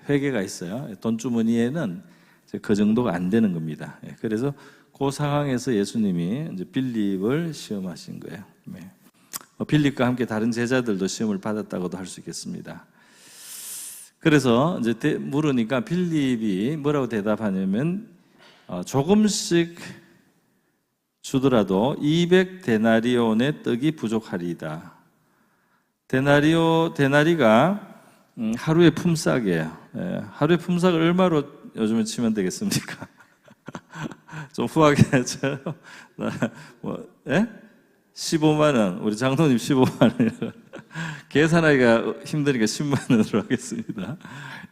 회계가 있어요. 돈주머니에는 그 정도가 안 되는 겁니다. 그래서 그 상황에서 예수님이 이제 빌립을 시험하신 거예요. 빌립과 함께 다른 제자들도 시험을 받았다고도 할 수 있겠습니다. 그래서 이제 물으니까 빌립이 뭐라고 대답하냐면 조금씩 주더라도 200데나리온의 떡이 부족하리이다. 데나리가 하루의 품삯이에요. 하루의 품삯을 얼마로 요즘에 치면 되겠습니까? 좀 후하게 하죠. 15만 원. 우리 장로님 15만 원. 계산하기가 힘드니까 10만 원으로 하겠습니다.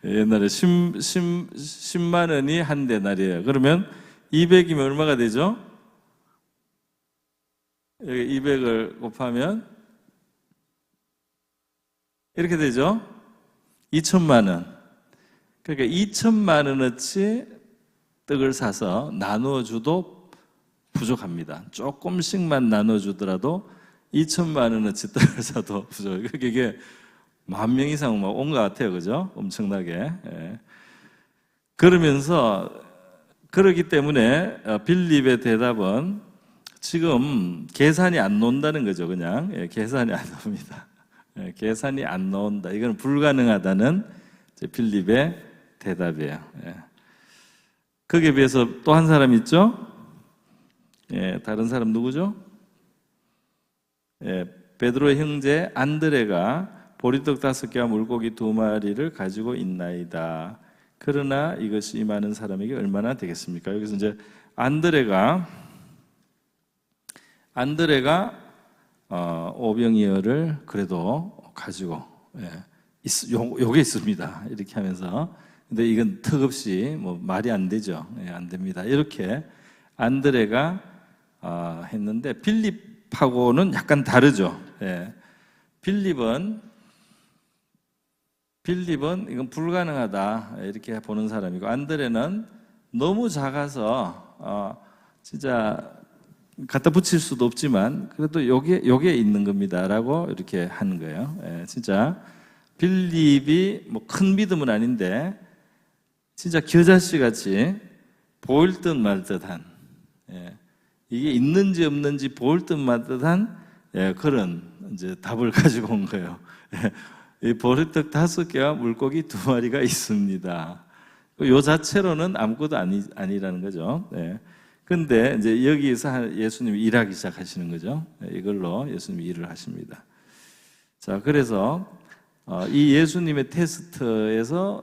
옛날에 10만 원이 한 데나리예요. 그러면 200이면 얼마가 되죠? 여기 200을 곱하면 이렇게 되죠? 2천만 원. 그러니까 2천만 원어치 떡을 사서 나누어 줘도 부족합니다. 조금씩만 나눠 주더라도 2천만 원어치 떡을 사도 부족해요. 그러니까 이게 10,000명 이상 온 것 같아요. 그죠? 엄청나게. 그러면서 그러기 때문에 빌립의 대답은 지금 계산이 안 나온다는 거죠. 그냥 계산이 안 나옵니다. 계산이 안 나온다. 이건 불가능하다는 빌립의 대답이에요. 거기에 비해서 또 한 사람 있죠? 다른 사람 누구죠? 베드로의 형제 안드레가 보리떡 5개와 물고기 2마리를 가지고 있나이다. 그러나 이것이 이 많은 사람에게 얼마나 되겠습니까? 여기서 이제 안드레가 오병이어를 그래도 가지고 요게 있습니다. 이렇게 하면서 근데 이건 턱없이 말이 안 되죠. 안 됩니다. 이렇게 안드레가 했는데 빌립하고는 약간 다르죠. 빌립은 이건 불가능하다 이렇게 보는 사람이고 안드레는 너무 작아서 진짜 갖다 붙일 수도 없지만 그래도 요게 있는 겁니다라고 이렇게 하는 거예요. 진짜 빌립이 큰 믿음은 아닌데 진짜 겨자씨 같이 보일 듯 말 듯한 이게 있는지 없는지 보일 듯 말 듯한 그런 이제 답을 가지고 온 거예요. 이 보리떡 5개와 물고기 2마리가 있습니다. 요 자체로는 아무것도 아니라는 거죠. 근데 이제 여기서 예수님이 일하기 시작하시는 거죠. 이걸로 예수님이 일을 하십니다. 자, 그래서 이 예수님의 테스트에서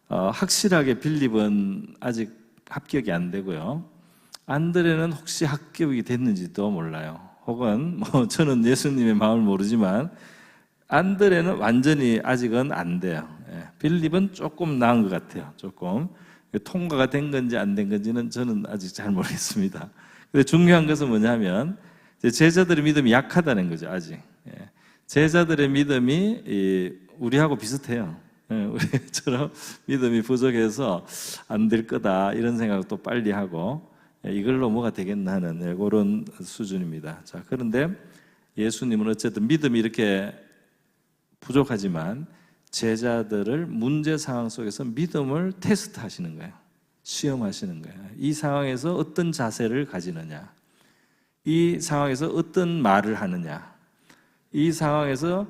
확실하게 빌립은 아직 합격이 안 되고요. 안드레는 혹시 합격이 됐는지도 몰라요. 혹은 저는 예수님의 마음을 모르지만 안드레는 완전히 아직은 안 돼요. 빌립은 조금 나은 것 같아요. 조금 통과가 된 건지 안 된 건지는 저는 아직 잘 모르겠습니다. 근데 중요한 것은 뭐냐면 제자들의 믿음이 약하다는 거죠. 아직 제자들의 믿음이 우리하고 비슷해요. 우리처럼 믿음이 부족해서 안 될 거다 이런 생각도 빨리 하고 이걸로 뭐가 되겠나 하는 그런 수준입니다. 자, 그런데 예수님은 어쨌든 믿음이 이렇게 부족하지만 제자들을 문제 상황 속에서 믿음을 테스트하시는 거예요. 시험하시는 거예요. 이 상황에서 어떤 자세를 가지느냐, 이 상황에서 어떤 말을 하느냐, 이 상황에서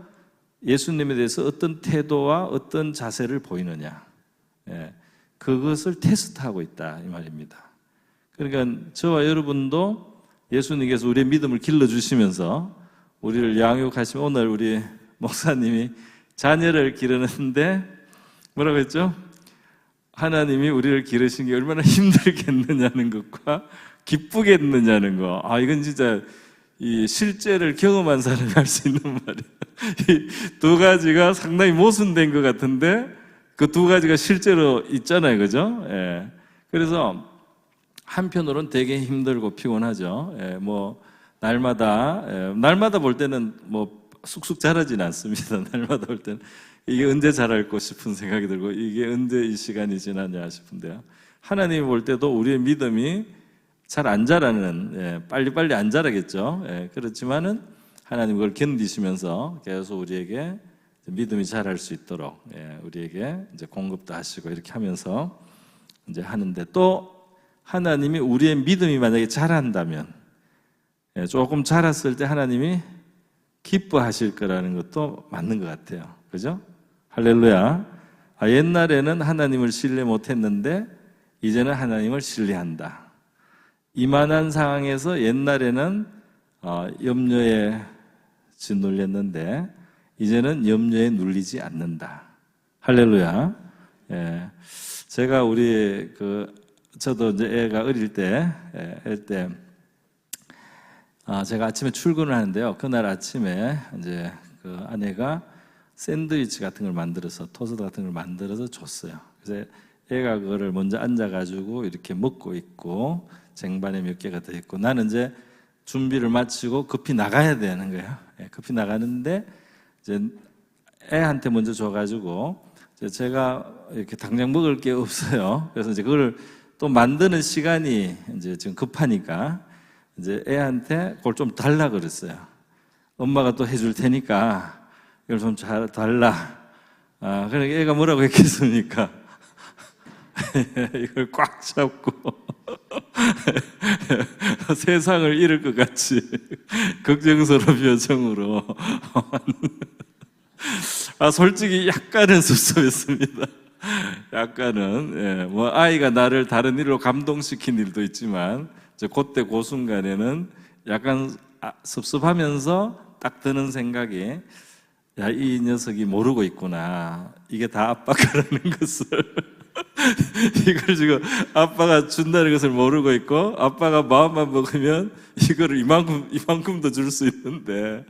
예수님에 대해서 어떤 태도와 어떤 자세를 보이느냐, 그것을 테스트하고 있다 이 말입니다. 그러니까 저와 여러분도 예수님께서 우리의 믿음을 길러주시면서 우리를 양육하시면 오늘 우리 목사님이 자녀를 기르는데 뭐라고 했죠? 하나님이 우리를 기르신 게 얼마나 힘들겠느냐는 것과 기쁘겠느냐는 거. 이건 진짜 이 실제를 경험한 사람이 할 수 있는 말이에요. 이 두 가지가 상당히 모순된 것 같은데 그 두 가지가 실제로 있잖아요, 그죠? 예. 그래서 한편으로는 되게 힘들고 피곤하죠. 예, 뭐 날마다 볼 때는 뭐 쑥쑥 자라지는 않습니다. 날마다 볼 때는 이게 언제 자랄고 싶은 생각이 들고 이게 언제 이 시간이 지나냐 싶은데요. 하나님이 볼 때도 우리의 믿음이 잘 안 자라는, 빨리빨리 안 자라겠죠. 그렇지만은 하나님 그걸 견디시면서 계속 우리에게 믿음이 자랄 수 있도록 우리에게 이제 공급도 하시고 이렇게 하면서 이제 하는데, 또 하나님이 우리의 믿음이 만약에 자란다면, 조금 자랐을 때 하나님이 기뻐하실 거라는 것도 맞는 것 같아요. 그죠? 할렐루야. 옛날에는 하나님을 신뢰 못했는데 이제는 하나님을 신뢰한다. 이만한 상황에서 옛날에는 염려에 짓눌렸는데 이제는 염려에 눌리지 않는다. 할렐루야. 제가 저도 이제 애가 어릴 때, 제가 아침에 출근을 하는데요. 그날 아침에 이제 그 아내가 샌드위치 같은 걸 만들어서, 토스트 같은 걸 만들어서 줬어요. 그래서 애가 그거를 먼저 앉아가지고 이렇게 먹고 있고, 쟁반에 몇 개가 더 있고, 나는 이제 준비를 마치고 급히 나가야 되는 거예요. 급히 나가는데, 이제 애한테 먼저 줘가지고, 제가 이렇게 당장 먹을 게 없어요. 그래서 이제 그걸 또 만드는 시간이 이제 지금 급하니까, 이제 애한테 그걸 좀 달라 그랬어요. 엄마가 또 해줄 테니까 이걸 좀 잘 달라. 그러니까 애가 뭐라고 했겠습니까? 이걸 꽉 잡고 세상을 잃을 것 같이 걱정스러운 표정으로 솔직히 약간은 섭섭했습니다. 약간은 뭐 아이가 나를 다른 일로 감동시킨 일도 있지만 그때 그 순간에는 약간 섭섭하면서 딱 드는 생각이, 야, 이 녀석이 모르고 있구나. 이게 다 아빠 거라는 것을 이걸 지금 아빠가 준다는 것을 모르고 있고, 아빠가 마음만 먹으면 이거를 이만큼도 줄 수 있는데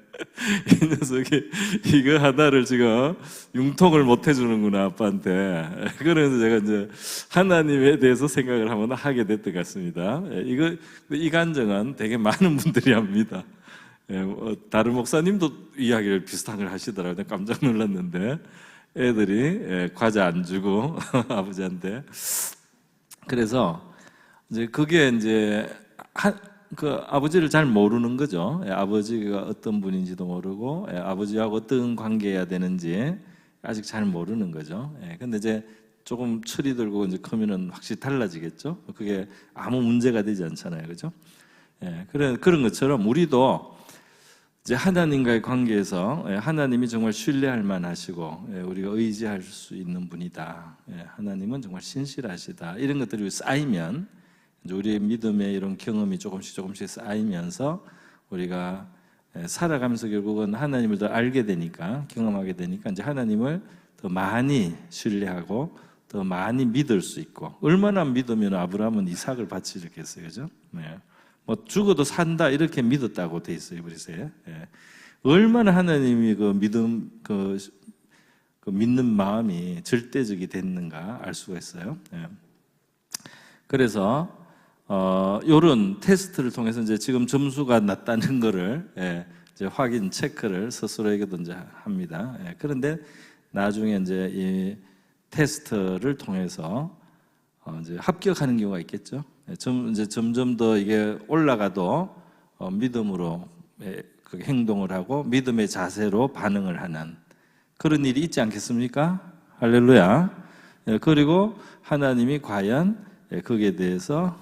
이 녀석이 이거 하나를 지금 융통을 못 해주는구나 아빠한테. 그래서 제가 이제 하나님에 대해서 생각을 한번 하게 됐던 것 같습니다. 이 간증은 되게 많은 분들이 합니다. 다른 목사님도 이야기를 비슷한 걸 하시더라고요. 깜짝 놀랐는데, 애들이 과자 안 주고 아버지한테. 그래서 이제 그게 이제 그 아버지를 잘 모르는 거죠. 아버지가 어떤 분인지도 모르고, 아버지하고 어떤 관계해야 되는지 아직 잘 모르는 거죠. 근데 이제 조금 철이 들고 이제 크면은 확실히 달라지겠죠. 그게 아무 문제가 되지 않잖아요, 그죠? 그런 것처럼 우리도 이제 하나님과의 관계에서 하나님이 정말 신뢰할 만하시고 우리가 의지할 수 있는 분이다. 하나님은 정말 신실하시다. 이런 것들이 쌓이면, 우리의 믿음의 이런 경험이 조금씩 쌓이면서 우리가 살아가면서 결국은 하나님을 더 알게 되니까, 경험하게 되니까 이제 하나님을 더 많이 신뢰하고 더 많이 믿을 수 있고, 얼마나 믿으면 아브라함은 이삭을 바치셨겠어요, 그죠? 뭐 죽어도 산다 이렇게 믿었다고 돼 있어요, 그래서요. 얼마나 하나님이 그 믿음, 그 믿는 마음이 절대적이 됐는가 알 수가 있어요. 그래서 이런 테스트를 통해서 이제 지금 점수가 낮다는 거를 이제 확인 체크를 스스로에게도 이제 합니다. 그런데 나중에 이제 이 테스트를 통해서 이제 합격하는 경우가 있겠죠. 이제 점점 더 이게 올라가도 믿음으로 행동을 하고 믿음의 자세로 반응을 하는 그런 일이 있지 않겠습니까? 할렐루야. 그리고 하나님이 과연 거기에 대해서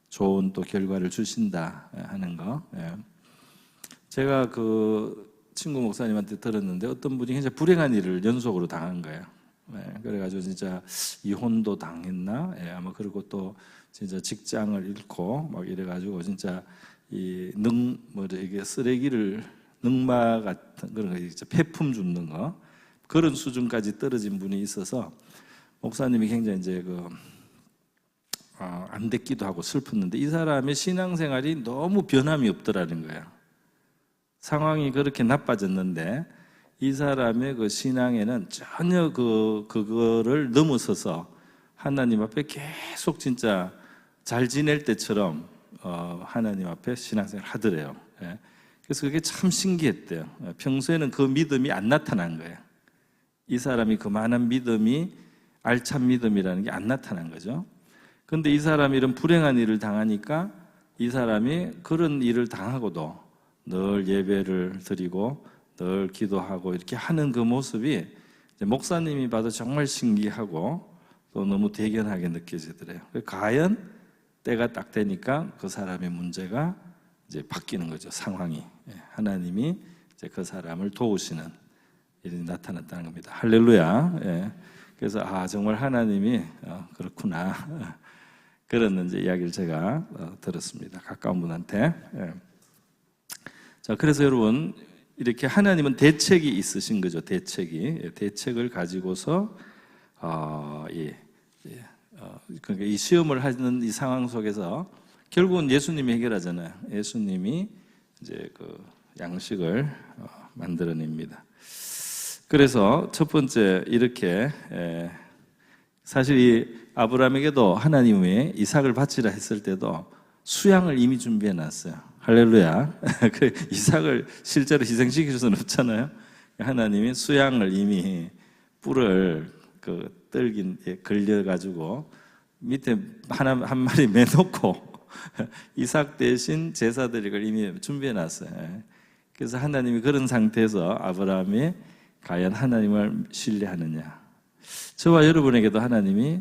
좋은 또 결과를 주신다 하는 거. 제가 그 친구 목사님한테 들었는데 어떤 분이 굉장히 불행한 일을 연속으로 당한 거예요. 그래가지고 진짜 이혼도 당했나? 아마 그리고 또 진짜 직장을 잃고 막 이래가지고 진짜 이게 쓰레기를 능마 같은 그런 거 있죠. 폐품 줍는 거 그런 수준까지 떨어진 분이 있어서 목사님이 굉장히 이제 안 됐기도 하고 슬펐는데 이 사람의 신앙생활이 너무 변함이 없더라는 거예요. 상황이 그렇게 나빠졌는데 이 사람의 그 신앙에는 전혀 그거를 넘어서서 하나님 앞에 계속 진짜 잘 지낼 때처럼 하나님 앞에 신앙생활 하더래요. 예. 그래서 그게 참 신기했대요. 평소에는 그 믿음이 안 나타난 거예요. 이 사람이 그만한 믿음이 알찬 믿음이라는 게 안 나타난 거죠. 그런데 이 사람이 이런 불행한 일을 당하니까 이 사람이 그런 일을 당하고도 늘 예배를 드리고 늘 기도하고 이렇게 하는 그 모습이 목사님이 봐도 정말 신기하고 또 너무 대견하게 느껴지더래요. 과연 때가 딱 되니까 그 사람의 문제가 이제 바뀌는 거죠. 상황이. 하나님이 이제 그 사람을 도우시는 일이 나타났다는 겁니다. 할렐루야. 그래서 정말 하나님이 그렇구나. 그런 이제 이야기를 제가 들었습니다. 가까운 분한테. 자, 그래서 여러분 이렇게 하나님은 대책이 있으신 거죠. 대책을 가지고서 그러니까 이 시험을 하는 이 상황 속에서 결국은 예수님이 해결하잖아요. 예수님이 이제 그 양식을 만들어냅니다. 그래서 첫 번째 이렇게 사실 이 아브라함에게도 하나님이 이삭을 바치라 했을 때도 수양을 이미 준비해 놨어요. 할렐루야. 그 이삭을 실제로 희생시킬 수는 없잖아요. 하나님이 수양을 이미 뿔을 그 떨기에 걸려가지고 밑에 한 마리 매놓고 이삭 대신 제사 드릴 걸 이미 준비해 놨어요. 그래서 하나님이 그런 상태에서 아브라함이 과연 하나님을 신뢰하느냐, 저와 여러분에게도 하나님이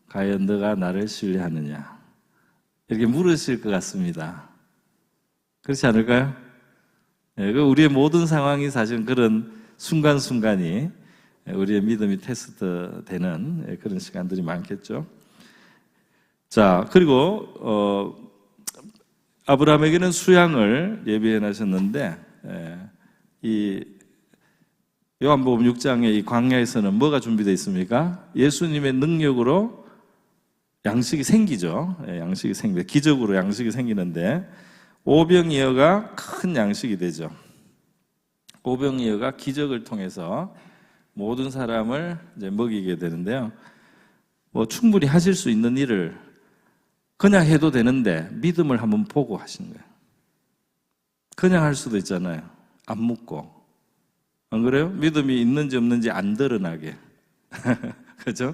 과연 너가 나를 신뢰하느냐 이렇게 물으실 것 같습니다. 그렇지 않을까요? 우리의 모든 상황이 사실 그런 순간순간이 우리의 믿음이 테스트되는 그런 시간들이 많겠죠. 자, 그리고 아브라함에게는 수양을 예비해 놨었는데 이 요한복음 6장의 이 광야에서는 뭐가 준비되어 있습니까? 예수님의 능력으로 양식이 생기죠. 양식이 생깁니다. 기적으로 양식이 생기는데 오병이어가 큰 양식이 되죠. 오병이어가 기적을 통해서 모든 사람을 이제 먹이게 되는데요. 충분히 하실 수 있는 일을 그냥 해도 되는데 믿음을 한번 보고 하신 거예요. 그냥 할 수도 있잖아요. 안 묻고. 안 그래요? 믿음이 있는지 없는지 안 드러나게. 그죠?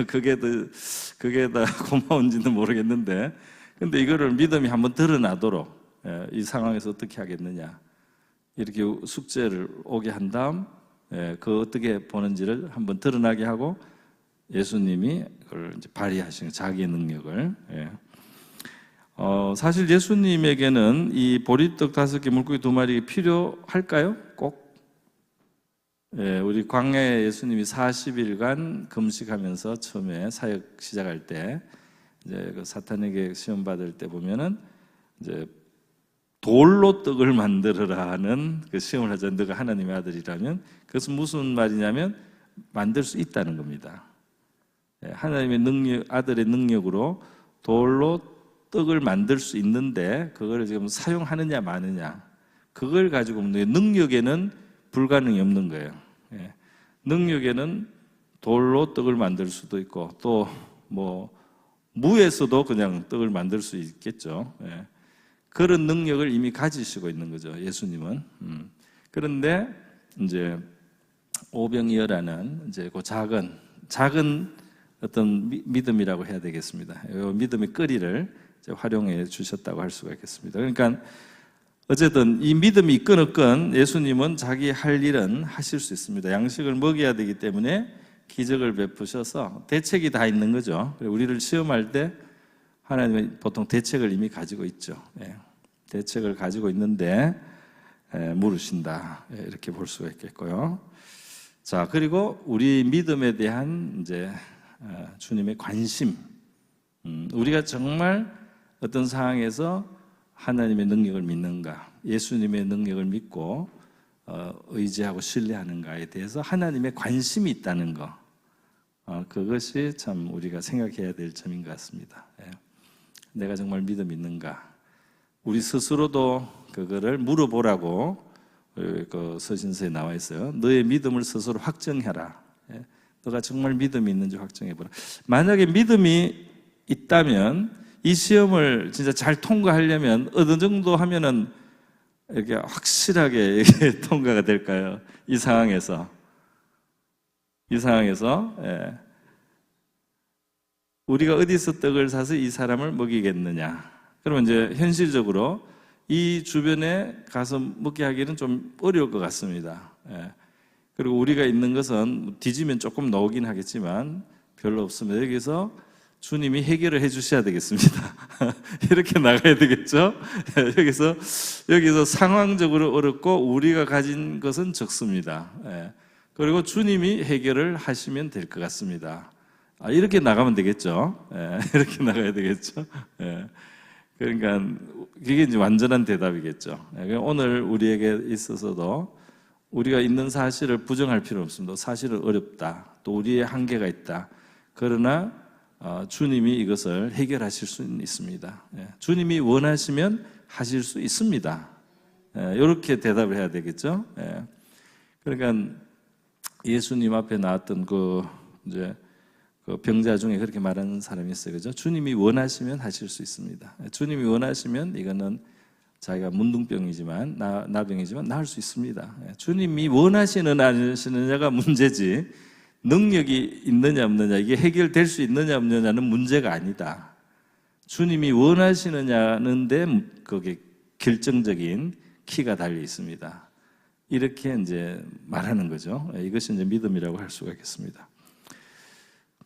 그게 다 고마운지는 모르겠는데, 근데 이거를 믿음이 한번 드러나도록 이 상황에서 어떻게 하겠느냐. 이렇게 숙제를 오게 한 다음, 그 어떻게 보는지를 한번 드러나게 하고 예수님이 그걸 이제 발휘하시는 자기의 능력을. 사실 예수님에게는 이 보리떡 5개, 물고기 2마리 필요할까요? 꼭? 우리 광야에 예수님이 40일간 금식하면서 처음에 사역 시작할 때 이제 그 사탄에게 시험 받을 때 보면은 이제 돌로 떡을 만들어라 하는 그 시험을 하자. 너가 하나님의 아들이라면 그것은 무슨 말이냐면 만들 수 있다는 겁니다. 하나님의 능력, 아들의 능력으로 돌로 떡을 만들 수 있는데 그걸 지금 사용하느냐 마느냐 그걸 가지고 없는 능력에는 불가능이 없는 거예요. 능력에는 돌로 떡을 만들 수도 있고 또 무에서도 그냥 떡을 만들 수 있겠죠. 그런 능력을 이미 가지시고 있는 거죠, 예수님은. 그런데 이제 오병이어라는 이제 그 작은 어떤 믿음이라고 해야 되겠습니다. 이 믿음의 거리를 이제 활용해 주셨다고 할 수가 있겠습니다. 그러니까 어쨌든 이 믿음이 있건 예수님은 자기 할 일은 하실 수 있습니다. 양식을 먹여야 되기 때문에 기적을 베푸셔서 대책이 다 있는 거죠. 우리를 시험할 때 하나님은 보통 대책을 이미 가지고 있죠. 대책을 가지고 있는데 물으신다. 이렇게 볼 수가 있겠고요. 자, 그리고 우리 믿음에 대한 이제 주님의 관심. 우리가 정말 어떤 상황에서 하나님의 능력을 믿는가, 예수님의 능력을 믿고 의지하고 신뢰하는가에 대해서 하나님의 관심이 있다는 거. 그것이 참 우리가 생각해야 될 점인 것 같습니다. 내가 정말 믿음 있는가? 우리 스스로도 그거를 물어보라고 그 서신서에 나와 있어요. 너의 믿음을 스스로 확정해라. 너가 정말 믿음이 있는지 확정해보라. 만약에 믿음이 있다면 이 시험을 진짜 잘 통과하려면 어느 정도 하면은 이렇게 확실하게 통과가 될까요? 이 상황에서 우리가 어디서 떡을 사서 이 사람을 먹이겠느냐? 그러면 이제 현실적으로 이 주변에 가서 먹게 하기는 좀 어려울 것 같습니다. 그리고 우리가 있는 것은 뒤지면 조금 나오긴 하겠지만 별로 없습니다. 여기서 주님이 해결을 해 주셔야 되겠습니다. 이렇게 나가야 되겠죠? 여기서 상황적으로 어렵고 우리가 가진 것은 적습니다. 그리고 주님이 해결을 하시면 될 것 같습니다. 이렇게 나가면 되겠죠? 이렇게 나가야 되겠죠? 그러니까 이게 이제 완전한 대답이겠죠. 오늘 우리에게 있어서도 우리가 있는 사실을 부정할 필요 없습니다. 사실은 어렵다. 또 우리의 한계가 있다. 그러나 주님이 이것을 해결하실 수는 있습니다. 주님이 원하시면 하실 수 있습니다. 이렇게 대답을 해야 되겠죠. 그러니까 예수님 앞에 나왔던 그 병자 중에 그렇게 말하는 사람이 있어요. 그죠? 주님이 원하시면 하실 수 있습니다. 주님이 원하시면 이거는 자기가 문둥병이지만 나병이지만 나을 수 있습니다. 주님이 원하시는 안 하시느냐가 문제지 능력이 있느냐 없느냐 이게 해결될 수 있느냐 없느냐는 문제가 아니다. 주님이 원하시느냐는데 거기에 결정적인 키가 달려 있습니다. 이렇게 이제 말하는 거죠. 이것이 이제 믿음이라고 할 수가 있겠습니다.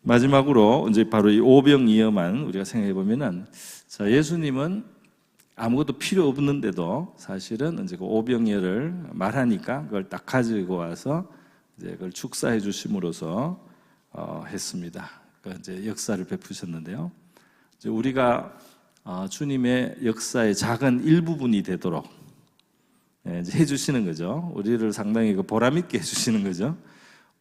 마지막으로 이제 바로 이 오병이어만 우리가 생각해 보면은 자, 예수님은 아무것도 필요 없는데도 사실은 이제 그 오병이어를 말하니까 그걸 딱 가지고 와서 이제 그걸 축사해 주심으로써 했습니다. 그러니까 이제 역사를 베푸셨는데요. 이제 우리가 주님의 역사의 작은 일부분이 되도록 이제 해주시는 거죠. 우리를 상당히 보람 있게 해주시는 거죠.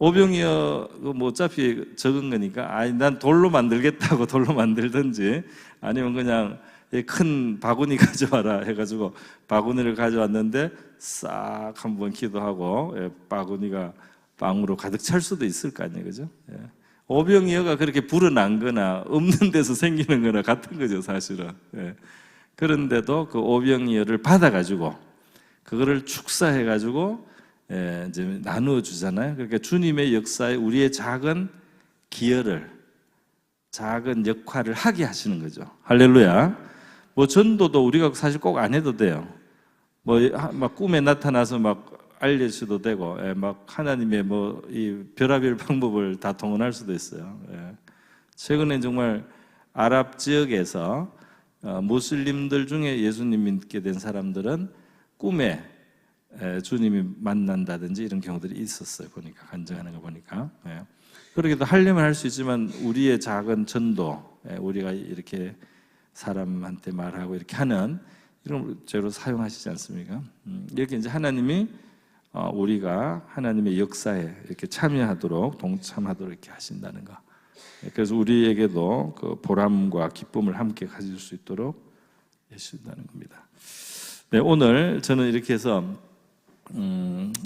오병이어 뭐 어차피 적은 거니까 난 돌로 만들겠다고 돌로 만들든지 아니면 그냥 큰 바구니 가져와라 해가지고 바구니를 가져왔는데 싹 한번 기도하고 바구니가 빵으로 가득 찰 수도 있을 거 아니에요, 그죠? 오병이어가 그렇게 불어난 거나 없는 데서 생기는 거나 같은 거죠, 사실은. 그런데도 그 오병이어를 받아가지고 그거를 축사해가지고 이제 나누어 주잖아요. 그러니까 주님의 역사에 우리의 작은 기여를, 작은 역할을 하게 하시는 거죠. 할렐루야. 뭐 전도도 우리가 사실 꼭 안 해도 돼요. 뭐 막 꿈에 나타나서 막 알려주셔도 되고, 막 하나님의 뭐 이 별의별 방법을 다 동원할 수도 있어요. 최근에 정말 아랍 지역에서 무슬림들 중에 예수님 믿게 된 사람들은 꿈에 주님이 만난다든지 이런 경우들이 있었어요. 보니까 간증하는 거 보니까. 그러기도 하려면 할 수 있지만 우리의 작은 전도, 우리가 이렇게 사람한테 말하고 이렇게 하는 이런 죄로 사용하시지 않습니까? 이렇게 이제 하나님이 우리가 하나님의 역사에 이렇게 참여하도록 동참하도록 이렇게 하신다는 거. 그래서 우리에게도 그 보람과 기쁨을 함께 가질 수 있도록 해주신다는 겁니다. 네, 오늘 저는 이렇게 해서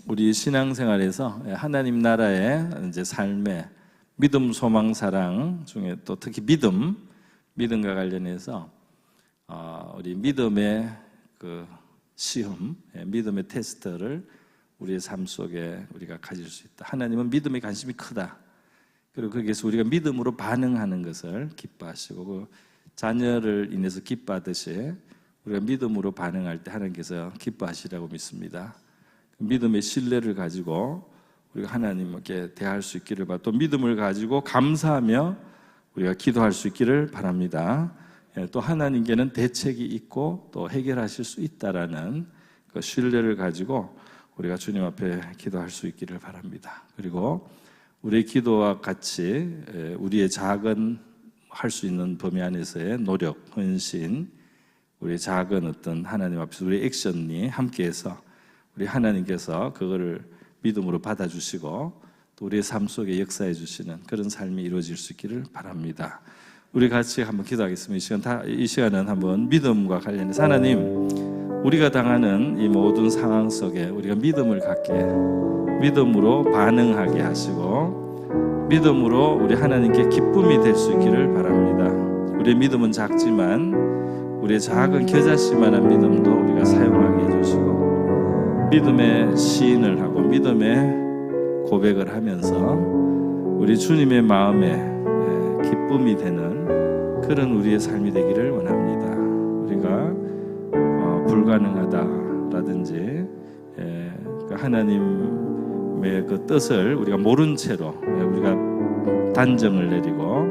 우리 신앙생활에서 하나님 나라의 이제 삶의 믿음, 소망, 사랑 중에 또 특히 믿음과 관련해서 우리 믿음의 그 시험, 믿음의 테스트를 우리의 삶 속에 우리가 가질 수 있다. 하나님은 믿음에 관심이 크다. 그리고 거기에서 우리가 믿음으로 반응하는 것을 기뻐하시고 그 자녀를 인해서 기뻐하듯이 우리가 믿음으로 반응할 때 하나님께서 기뻐하시라고 믿습니다. 믿음의 신뢰를 가지고 우리가 하나님께 대할 수 있기를 바라고 또 믿음을 가지고 감사하며 우리가 기도할 수 있기를 바랍니다. 또 하나님께는 대책이 있고 또 해결하실 수 있다라는 그 신뢰를 가지고 우리가 주님 앞에 기도할 수 있기를 바랍니다. 그리고 우리의 기도와 같이 우리의 작은 할 수 있는 범위 안에서의 노력, 헌신, 우리의 작은 어떤 하나님 앞에서 우리의 액션이 함께해서 우리 하나님께서 그거를 믿음으로 받아주시고 또 또 우리의 삶 속에 역사해 주시는 그런 삶이 이루어질 수 있기를 바랍니다. 우리 같이 한번 기도하겠습니다. 이 시간은 한번 믿음과 관련해서 하나님, 우리가 당하는 이 모든 상황 속에 우리가 믿음을 갖게, 믿음으로 반응하게 하시고 믿음으로 우리 하나님께 기쁨이 될 수 있기를 바랍니다. 우리의 믿음은 작지만 우리의 작은 겨자씨만한 믿음도 우리가 사용하게 해주시고 믿음의 시인을 하고 믿음의 고백을 하면서 우리 주님의 마음에 기쁨이 되는 그런 우리의 삶이 되기를 원합니다. 우리가 불가능하다라든지 하나님의 그 뜻을 우리가 모른 채로 우리가 단정을 내리고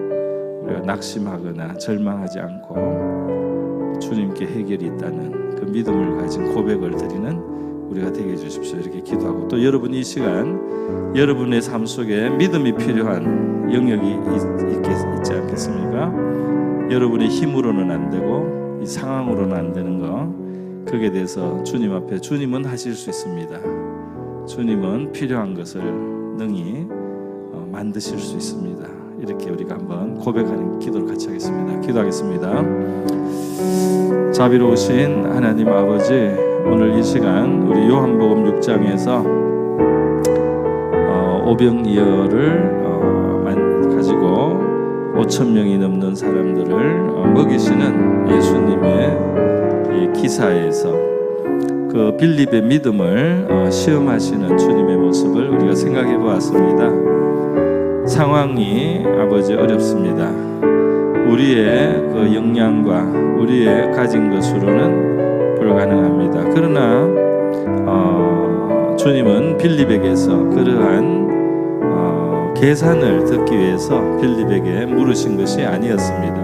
우리가 낙심하거나 절망하지 않고 주님께 해결이 있다는 그 믿음을 가진 고백을 드리는 우리가 되게 해주십시오. 이렇게 기도하고, 또 여러분 이 시간 여러분의 삶 속에 믿음이 필요한 영역이 있지 않겠습니까? 여러분의 힘으로는 안 되고 이 상황으로는 안 되는 거, 그게 대해서 주님 앞에 주님은 하실 수 있습니다. 주님은 필요한 것을 능히 만드실 수 있습니다. 이렇게 우리가 한번 고백하는 기도를 같이 하겠습니다. 기도하겠습니다. 자비로우신 하나님 아버지, 오늘 이 시간 우리 요한복음 6장에서 오병이어를 가지고 5,000명이 넘는 사람들을 먹이시는 예수님의 이 기사에서 그 빌립의 믿음을 시험하시는 주님의 모습을 우리가 생각해 보았습니다. 상황이 아버지 어렵습니다. 우리의 그 역량과 우리의 가진 것으로는 불가능합니다. 그러나 주님은 빌립에게서 그러한 계산을 듣기 위해서 빌립에게 물으신 것이 아니었습니다.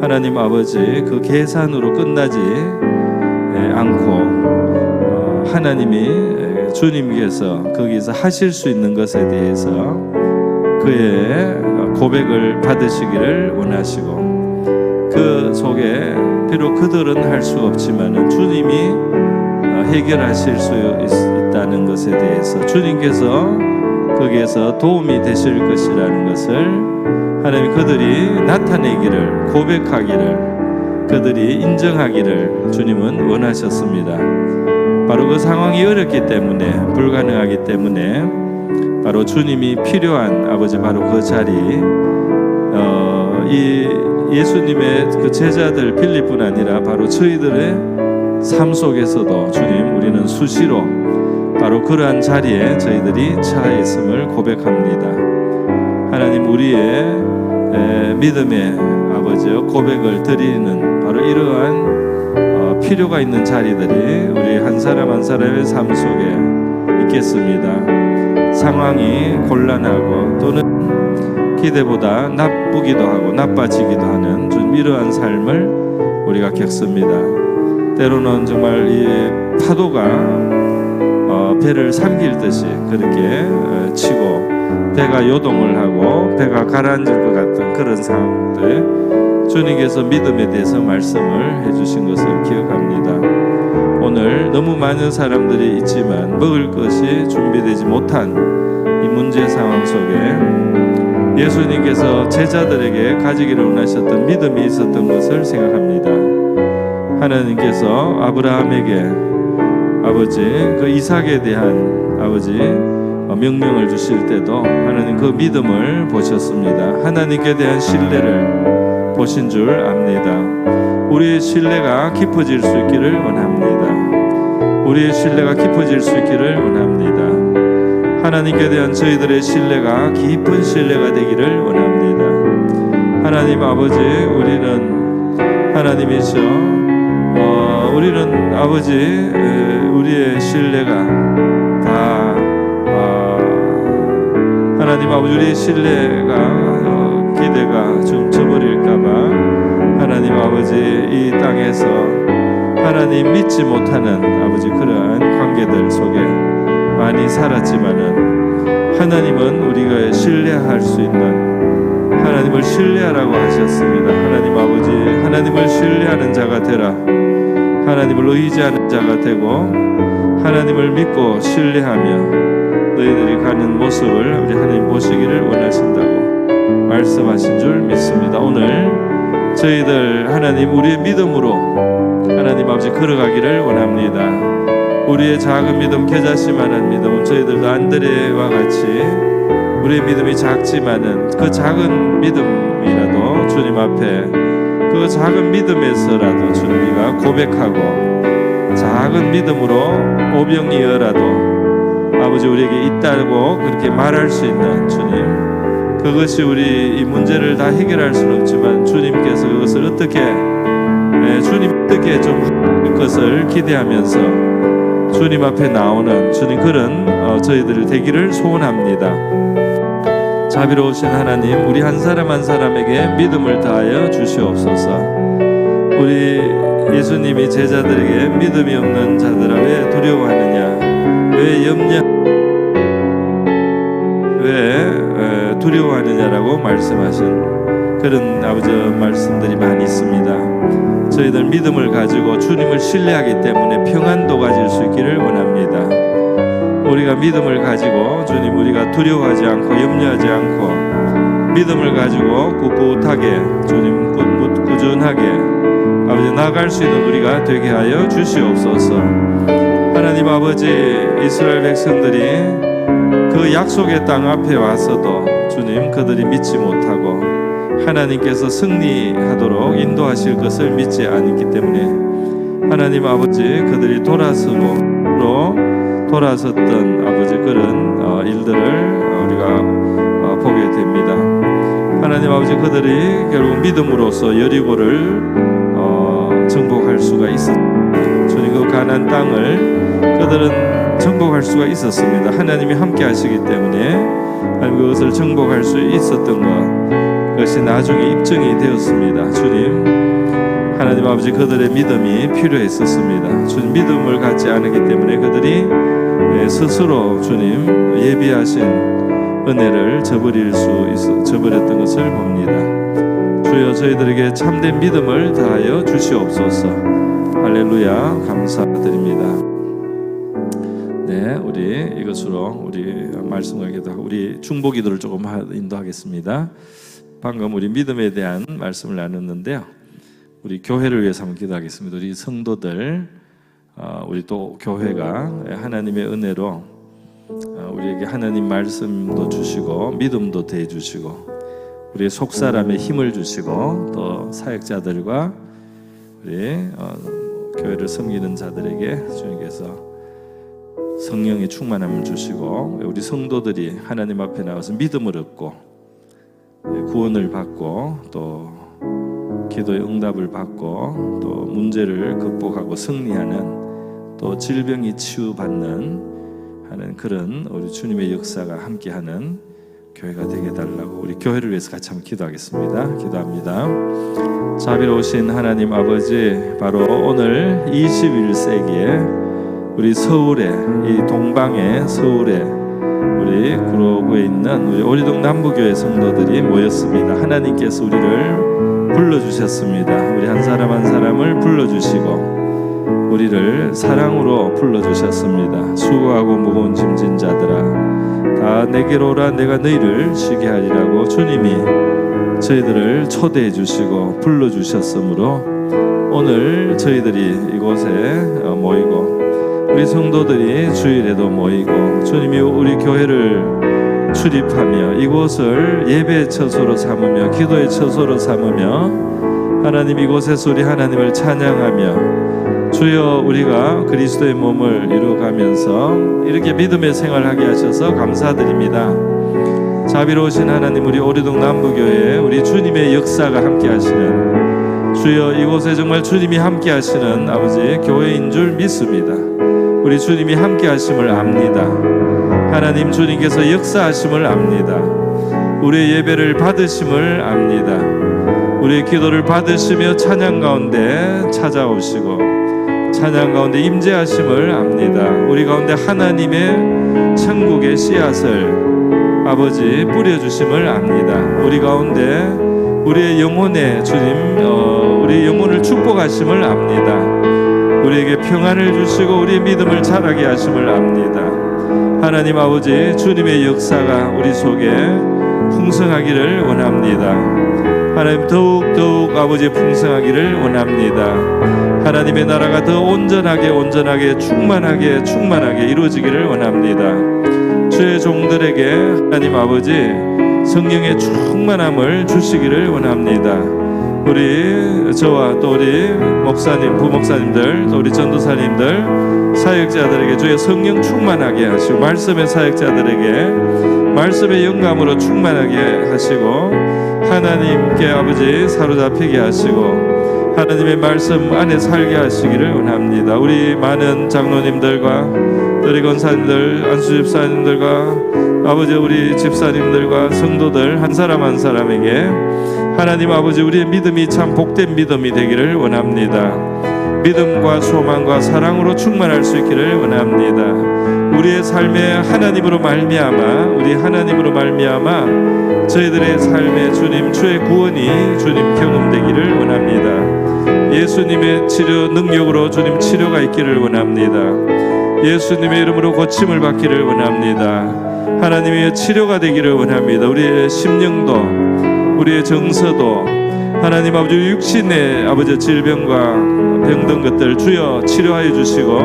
하나님 아버지, 그 계산으로 끝나지 않고 하나님이 주님께서 거기서 하실 수 있는 것에 대해서 그의 고백을 받으시기를 원하시고, 그 속에 비록 그들은 할 수 없지만 주님이 해결하실 수 있다는 것에 대해서 주님께서 거기에서 도움이 되실 것이라는 것을 하나님 그들이 나타내기를, 고백하기를, 그들이 인정하기를 주님은 원하셨습니다. 바로 그 상황이 어렵기 때문에, 불가능하기 때문에 바로 주님이 필요한 아버지, 바로 그 자리, 이 예수님의 그 제자들 빌립뿐 아니라 바로 저희들의 삶 속에서도 주님, 우리는 수시로 바로 그러한 자리에 저희들이 처해 있음을 고백합니다. 하나님, 우리의 믿음의 아버지 고백을 드리는 바로 이러한 필요가 있는 자리들이 우리 한 사람 한 사람의 삶 속에 있겠습니다. 상황이 곤란하고 또는 기대보다 나쁘기도 하고 나빠지기도 하는 좀 이러한 삶을 우리가 겪습니다. 때로는 정말 이 파도가 배를 삼킬 듯이 그렇게 치고 배가 요동을 하고 배가 가라앉을 것 같은 그런 상황들, 주님께서 믿음에 대해서 말씀을 해주신 것을 기억합니다. 오늘 너무 많은 사람들이 있지만 먹을 것이 준비되지 못한 이 문제 상황 속에 예수님께서 제자들에게 가지기를 원하셨던 믿음이 있었던 것을 생각합니다. 하나님께서 아브라함에게 아버지 그 이삭에 대한 아버지 명령을 주실 때도 하나님 그 믿음을 보셨습니다. 하나님께 대한 신뢰를 보신 줄 압니다. 우리의 신뢰가 깊어질 수 있기를 원합니다. 우리의 신뢰가 깊어질 수 있기를 원합니다. 하나님께 대한 저희들의 신뢰가 깊은 신뢰가 되기를 원합니다. 하나님 아버지, 우리는 하나님이셔 우리는 아버지 우리의 신뢰가 다 하나님 아버지, 우리의 신뢰가 기대가 좀 저버릴까봐 하나님 아버지 이 땅에서 하나님 믿지 못하는 아버지 그러한 관계들 속에 많이 살았지만은 하나님은 우리가 신뢰할 수 있는 하나님을 신뢰하라고 하셨습니다. 하나님 아버지, 하나님을 신뢰하는 자가 되라. 하나님을 의지하는 자가 되고 하나님을 믿고 신뢰하며 너희들이 가는 모습을 우리 하나님 보시기를 원하신다고 말씀하신 줄 믿습니다. 오늘 저희들 하나님 우리의 믿음으로 하나님 아버지 걸어가기를 원합니다. 우리의 작은 믿음, 겨자씨만한 믿음은 저희들도 안드레와 같이 우리의 믿음이 작지만은 그 작은 믿음이라도 주님 앞에 그 작은 믿음에서라도 주님이가 고백하고 작은 믿음으로 오병이어라도 아버지 우리에게 있다고 그렇게 말할 수 있는 주님, 그것이 우리 이 문제를 다 해결할 수는 없지만 주님께서 그것을 어떻게 주님 어떻게 좀 할 것을 기대하면서 주님 앞에 나오는 주님 그런 저희들 되기를 소원합니다. 자비로우신 하나님, 우리 한 사람 한 사람에게 믿음을 다하여 주시옵소서. 우리 예수님이 제자들에게 믿음이 없는 자들아 왜 두려워하느냐, 왜 두려워하느냐라고 말씀하신 그런 아버지 말씀들이 많이 있습니다. 저희들 믿음을 가지고 주님을 신뢰하기 때문에 평안도 가질 수 있기를 원합니다. 우리가 믿음을 가지고 주님 우리가 두려워하지 않고 염려하지 않고 믿음을 가지고 꿋꿋하게 주님 꾸준하게 아버지 나아갈 수 있는 우리가 되게 하여 주시옵소서. 하나님 아버지, 이스라엘 백성들이 그 약속의 땅 앞에 와서도 주님 그들이 믿지 못하고 하나님께서 승리하도록 인도하실 것을 믿지 않았기 때문에 하나님 아버지 그들이 돌아섰던 아버지 그런 일들을 우리가 보게 됩니다. 하나님 아버지 그들이 결국 믿음으로써 여리고를 정복할 수가 있었습니다. 주님 그 가나안 땅을 그들은 정복할 수가 있었습니다. 하나님이 함께 하시기 때문에 하나님 그것을 정복할 수 있었던 그것이 나중에 입증이 되었습니다. 주님 하나님 아버지 그들의 믿음이 필요했었습니다. 주님 믿음을 갖지 않았기 때문에 그들이 스스로 주님 예비하신 은혜를 저버렸던 것을 봅니다. 주여 저희들에게 참된 믿음을 다하여 주시옵소서. 할렐루야, 감사드립니다. 네, 우리 이것으로 우리 말씀을 기도하고 우리 중보 기도를 조금 인도하겠습니다. 방금 우리 믿음에 대한 말씀을 나눴는데요. 우리 교회를 위해서 한번 기도하겠습니다. 우리 성도들, 우리 또 교회가 하나님의 은혜로 우리에게 하나님 말씀도 주시고 믿음도 대해주시고 우리 속사람의 힘을 주시고 또 사역자들과 우리 교회를 섬기는 자들에게 주님께서 성령의 충만함을 주시고 우리 성도들이 하나님 앞에 나와서 믿음을 얻고 구원을 받고 또 기도의 응답을 받고 또 문제를 극복하고 승리하는 또 질병이 치유받는 하는 그런 우리 주님의 역사가 함께하는 교회가 되게 달라고 우리 교회를 위해서 같이 한번 기도하겠습니다. 기도합니다. 자비로우신 하나님 아버지, 바로 오늘 21세기에 우리 서울에 이 동방의 서울에 우리 구로구에 있는 우리 오리동 남부교회 성도들이 모였습니다. 하나님께서 우리를 불러주셨습니다. 우리 한 사람 한 사람을 불러주시고 우리를 사랑으로 불러주셨습니다. 수고하고 무거운 짐진 자들아 다 내게로 오라, 내가 너희를 쉬게 하리라고 주님이 저희들을 초대해 주시고 불러주셨으므로 오늘 저희들이 이곳에 모이고 우리 성도들이 주일에도 모이고 주님이 우리 교회를 출입하며 이곳을 예배의 처소로 삼으며 기도의 처소로 삼으며 하나님 이곳에서 우리 하나님을 찬양하며 주여 우리가 그리스도의 몸을 이루어가면서 이렇게 믿음의 생활하게 하셔서 감사드립니다. 자비로우신 하나님, 우리 오리동 남부교회에 우리 주님의 역사가 함께 하시는 주여 이곳에 정말 주님이 함께 하시는 아버지 교회인 줄 믿습니다. 우리 주님이 함께 하심을 압니다. 하나님 주님께서 역사하심을 압니다. 우리의 예배를 받으심을 압니다. 우리의 기도를 받으시며 찬양 가운데 찾아오시고 찬양 가운데 임재하심을 압니다. 우리 가운데 하나님의 천국의 씨앗을 아버지 뿌려주심을 압니다. 우리 가운데 우리의 영혼에 주님 우리 영혼을 축복하심을 압니다. 우리에게 평안을 주시고 우리의 믿음을 자라게 하심을 압니다. 하나님 아버지, 주님의 역사가 우리 속에 풍성하기를 원합니다. 하나님, 더욱 아버지 풍성하기를 원합니다. 하나님의 나라가 더 온전하게 충만하게 이루어지기를 원합니다. 주의 종들에게 하나님 아버지 성령의 충만함을 주시기를 원합니다. 우리 저와 또 우리 목사님, 부목사님들, 또 우리 전도사님들, 사역자들에게 주의 성령 충만하게 하시고, 말씀의 사역자들에게 말씀의 영감으로 충만하게 하시고, 하나님께 아버지 사로잡히게 하시고 하나님의 말씀 안에 살게 하시기를 원합니다. 우리 많은 장로님들과 우리 권사님들, 안수집사님들과 아버지 우리 집사님들과 성도들 한 사람 한 사람에게 하나님 아버지 우리의 믿음이 참 복된 믿음이 되기를 원합니다. 믿음과 소망과 사랑으로 충만할 수 있기를 원합니다. 우리의 삶에 하나님으로 말미암아 저희들의 삶에 주님 주의 구원이 주님 경험되기를 원합니다. 예수님의 치료 능력으로 주님 치료가 있기를 원합니다. 예수님의 이름으로 고침을 받기를 원합니다. 하나님의 치료가 되기를 원합니다. 우리의 심령도 우리의 정서도 하나님 아버지 육신의 아버지 질병과 병든 것들 주여 치료하여 주시고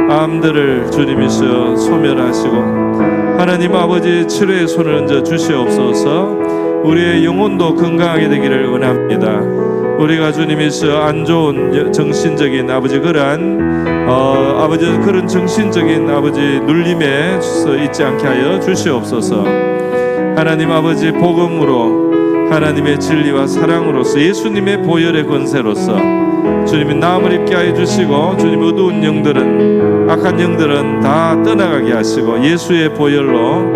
암들을 주님이시여 소멸하시고 하나님 아버지 치료의 손을 얹어 주시옵소서. 우리의 영혼도 건강하게 되기를 원합니다. 우리가 주님이시여 안 좋은 정신적인 아버지 그런 정신적인 아버지 눌림에 있지 않게 하여 주시옵소서. 하나님 아버지 복음으로 하나님의 진리와 사랑으로서 예수님의 보혈의 권세로서 주님이 나음을 입게 하여 주시고 주님 어두운 영들은 악한 영들은 다 떠나가게 하시고 예수의 보혈로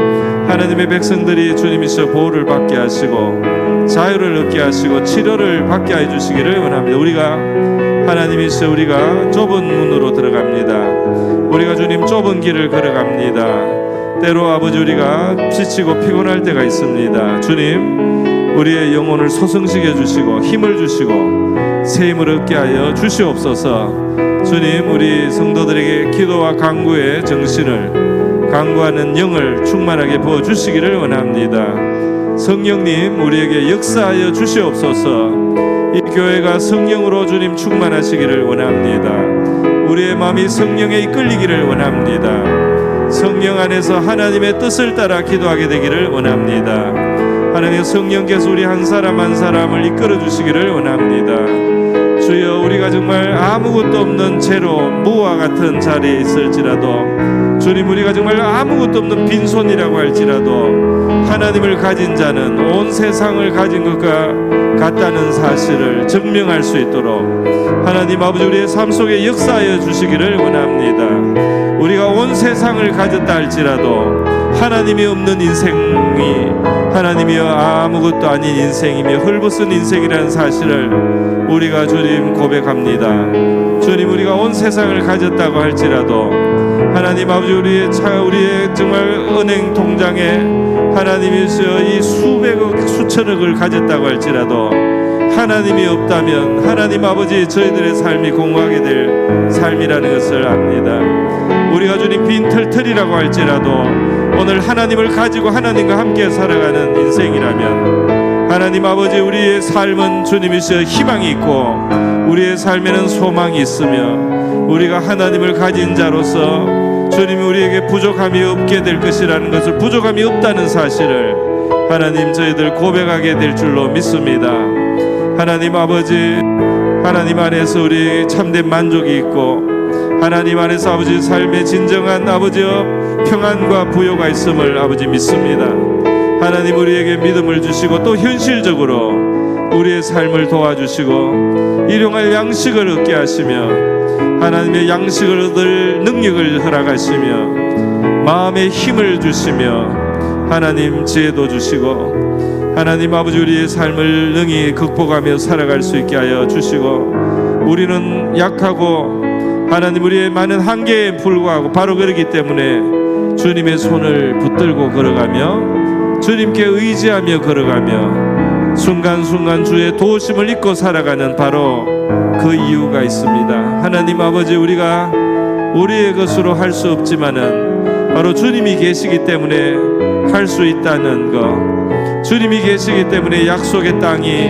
하나님의 백성들이 주님이시여 보호를 받게 하시고 자유를 얻게 하시고 치료를 받게 해 주시기를 원합니다. 우리가 하나님이시여 우리가 좁은 문으로 들어갑니다. 우리가 주님 좁은 길을 걸어갑니다. 때로 아버지 우리가 지치고 피곤할 때가 있습니다. 주님 우리의 영혼을 소성시켜 주시고 힘을 주시고 새 힘을 얻게 하여 주시옵소서. 주님 우리 성도들에게 기도와 간구의 정신을 간구하는 영을 충만하게 부어주시기를 원합니다. 성령님 우리에게 역사하여 주시옵소서. 이 교회가 성령으로 주님 충만하시기를 원합니다. 우리의 마음이 성령에 이끌리기를 원합니다. 성령 안에서 하나님의 뜻을 따라 기도하게 되기를 원합니다. 하나님 성령께서 우리 한 사람 한 사람을 이끌어 주시기를 원합니다. 주여 우리가 정말 아무것도 없는 채로 무와 같은 자리에 있을지라도 주님 우리가 정말 아무것도 없는 빈손이라고 할지라도 하나님을 가진 자는 온 세상을 가진 것과 같다는 사실을 증명할 수 있도록 하나님 아버지 우리의 삶 속에 역사하여 주시기를 원합니다. 우리가 온 세상을 가졌다 할지라도 하나님이 없는 인생이 하나님이여 아무것도 아닌 인생이며 헐벗은 인생이라는 사실을 우리가 주님 고백합니다. 주님 우리가 온 세상을 가졌다고 할지라도 하나님 아버지 우리의 정말 은행 통장에 하나님이시여 이 수백억 수천억을 가졌다고 할지라도 하나님이 없다면 하나님 아버지 저희들의 삶이 공허하게 될 삶이라는 것을 압니다. 우리가 주님 빈털털이라고 할지라도 오늘 하나님을 가지고 하나님과 함께 살아가는 인생이라면 하나님 아버지 우리의 삶은 주님이시여 희망이 있고 우리의 삶에는 소망이 있으며 우리가 하나님을 가진 자로서 주님이 우리에게 부족함이 없게 될 것이라는 것을 부족함이 없다는 사실을 하나님 저희들 고백하게 될 줄로 믿습니다. 하나님 아버지 하나님 안에서 우리 참된 만족이 있고 하나님 안에서 아버지 삶의 진정한 아버지여 평안과 부요가 있음을 아버지 믿습니다. 하나님 우리에게 믿음을 주시고 또 현실적으로 우리의 삶을 도와주시고 일용할 양식을 얻게 하시며 하나님의 양식을 얻을 능력을 허락하시며 마음의 힘을 주시며 하나님 지혜도 주시고 하나님 아버지 우리의 삶을 능히 극복하며 살아갈 수 있게 하여 주시고 우리는 약하고 하나님 우리의 많은 한계에 불구하고 바로 그러기 때문에 주님의 손을 붙들고 걸어가며 주님께 의지하며 걸어가며 순간순간 주의 도우심을 잊고 살아가는 바로 그 이유가 있습니다. 하나님 아버지 우리가 우리의 것으로 할 수 없지만은 바로 주님이 계시기 때문에 할 수 있다는 것, 주님이 계시기 때문에 약속의 땅이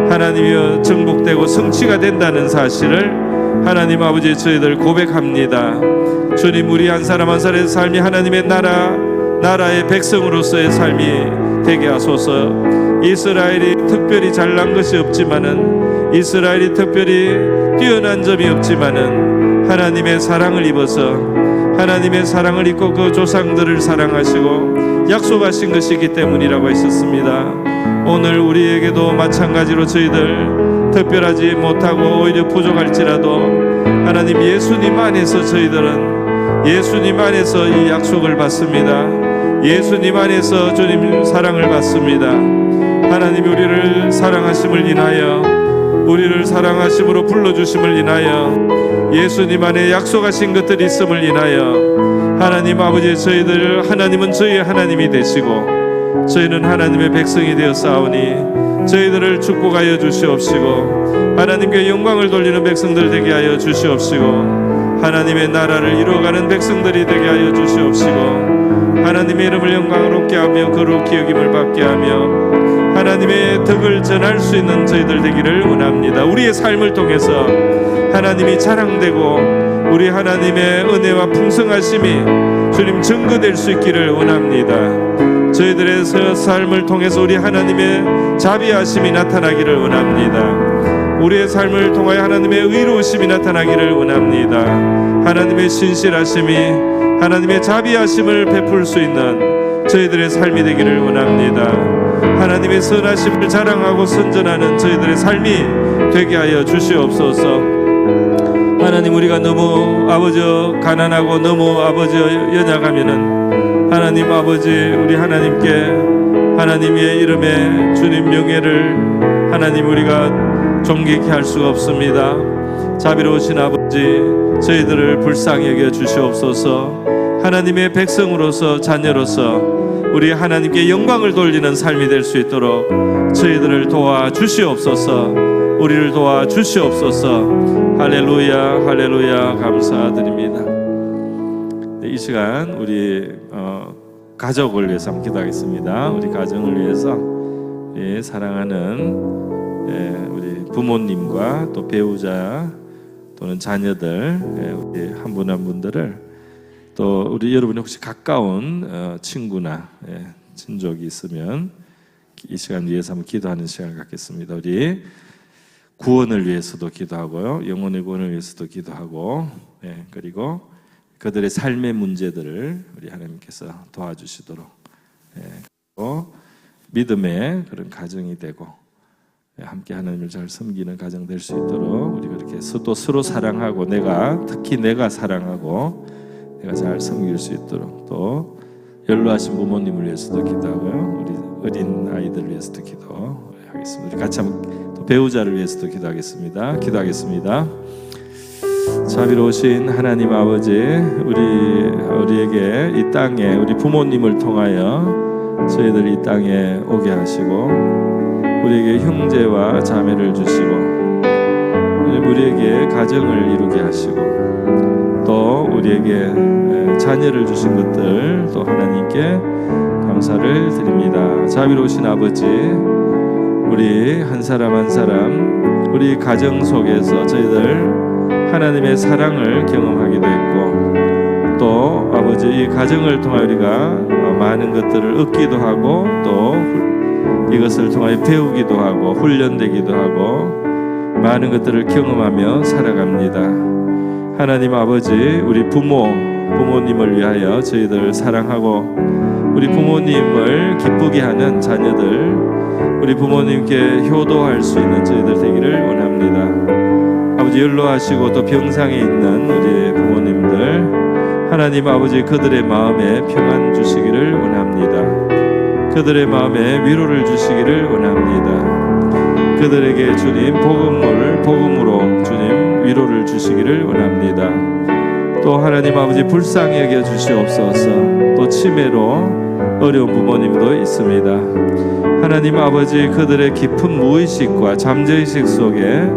하나님이여 정복되고 성취가 된다는 사실을 하나님 아버지 저희들 고백합니다. 주님, 우리 한 사람 한 사람의 삶이 하나님의 나라의 백성으로서의 삶이 되게 하소서. 이스라엘이 특별히 잘난 것이 없지만은, 이스라엘이 특별히 뛰어난 점이 없지만은 하나님의 사랑을 입어서, 하나님의 사랑을 입고 그 조상들을 사랑하시고 약속하신 것이기 때문이라고 했었습니다. 오늘 우리에게도 마찬가지로 저희들 특별하지 못하고 오히려 부족할지라도 하나님 예수님 안에서 저희들은 예수님 안에서 이 약속을 받습니다. 예수님 안에서 주님 사랑을 받습니다. 하나님 우리를 사랑하심을 인하여, 우리를 사랑하심으로 불러주심을 인하여, 예수님 안에 약속하신 것들이 있음을 인하여 하나님 아버지 저희들, 하나님은 저희의 하나님이 되시고 저희는 하나님의 백성이 되어 싸우니 저희들을 축복하여 주시옵시고 하나님께 영광을 돌리는 백성들 되게 하여 주시옵시고 하나님의 나라를 이루어가는 백성들이 되게 하여 주시옵시고 하나님의 이름을 영광스럽게 하며 거룩히 여김을 받게 하며 하나님의 덕을 전할 수 있는 저희들 되기를 원합니다. 우리의 삶을 통해서 하나님이 자랑되고 우리 하나님의 은혜와 풍성하심이 주님 증거될 수 있기를 원합니다. 저희들의 삶을 통해서 우리 하나님의 자비하심이 나타나기를 원합니다. 우리의 삶을 통하여 하나님의 의로우심이 나타나기를 원합니다. 하나님의 신실하심이, 하나님의 자비하심을 베풀 수 있는 저희들의 삶이 되기를 원합니다. 하나님의 선하심을 자랑하고 선전하는 저희들의 삶이 되게 하여 주시옵소서. 하나님, 우리가 너무 아버지 가난하고 너무 아버지 연약하면은 하나님 아버지 우리 하나님께 하나님의 이름에 주님 명예를 하나님 우리가 존귀케 할 수가 없습니다. 자비로우신 아버지 저희들을 불쌍히 여겨 주시옵소서. 하나님의 백성으로서 자녀로서 우리 하나님께 영광을 돌리는 삶이 될 수 있도록 저희들을 도와주시옵소서. 우리를 도와주시옵소서. 할렐루야, 할렐루야. 감사드립니다. 네, 이 시간 우리 가족을 위해서 함께 기도하겠습니다. 우리 가정을 위해서 사랑하는 우리 부모님과 또 배우자 또는 자녀들, 우리 한 분 한 분들을, 또 우리 여러분이 혹시 가까운 친구나 친족이 있으면 이 시간 위해서 한번 기도하는 시간을 갖겠습니다. 우리 구원을 위해서도 기도하고요, 영혼의 구원을 위해서도 기도하고, 그리고 그들의 삶의 문제들을 우리 하나님께서 도와주시도록, 그리고 믿음의 그런 가정이 되고 함께 하나님을 잘 섬기는 가정 될 수 있도록 우리 그렇게 또 서로 사랑하고, 특히 내가 사랑하고 내가 잘 섬길 수 있도록, 또 연로하신 부모님을 위해서도 기도하고요, 우리 어린 아이들을 위해서도 기도하겠습니다. 우리 같이 한번 또 배우자를 위해서도 기도하겠습니다. 자비로우신 하나님 아버지, 우리에게 이 땅에 우리 부모님을 통하여 저희들 이 땅에 오게 하시고, 우리에게 형제와 자매를 주시고, 우리에게 가정을 이루게 하시고, 또 우리에게 자녀를 주신 것들 또 하나님께 감사를 드립니다. 자비로우신 아버지, 우리 한 사람 한 사람 우리 가정 속에서 저희들 하나님의 사랑을 경험하기도 했고, 또 아버지 이 가정을 통하여 우리가 많은 것들을 얻기도 하고, 또 이것을 통하여 배우기도 하고 훈련되기도 하고 많은 것들을 경험하며 살아갑니다. 하나님 아버지, 우리 부모님을 위하여 저희들 사랑하고 우리 부모님을 기쁘게 하는 자녀들, 우리 부모님께 효도할 수 있는 저희들 되기를 원합니다. 아버지, 연로하시고 또 병상에 있는 우리 부모님들, 하나님 아버지 그들의 마음에 평안 주시기를 원합니다. 그들의 마음에 위로를 주시기를 원합니다. 그들에게 주님 복음으로 주님 위로를 주시기를 원합니다. 또 하나님 아버지 불쌍히 여겨 주시옵소서. 또 치매로 어려운 부모님도 있습니다. 하나님 아버지 그들의 깊은 무의식과 잠재의식 속에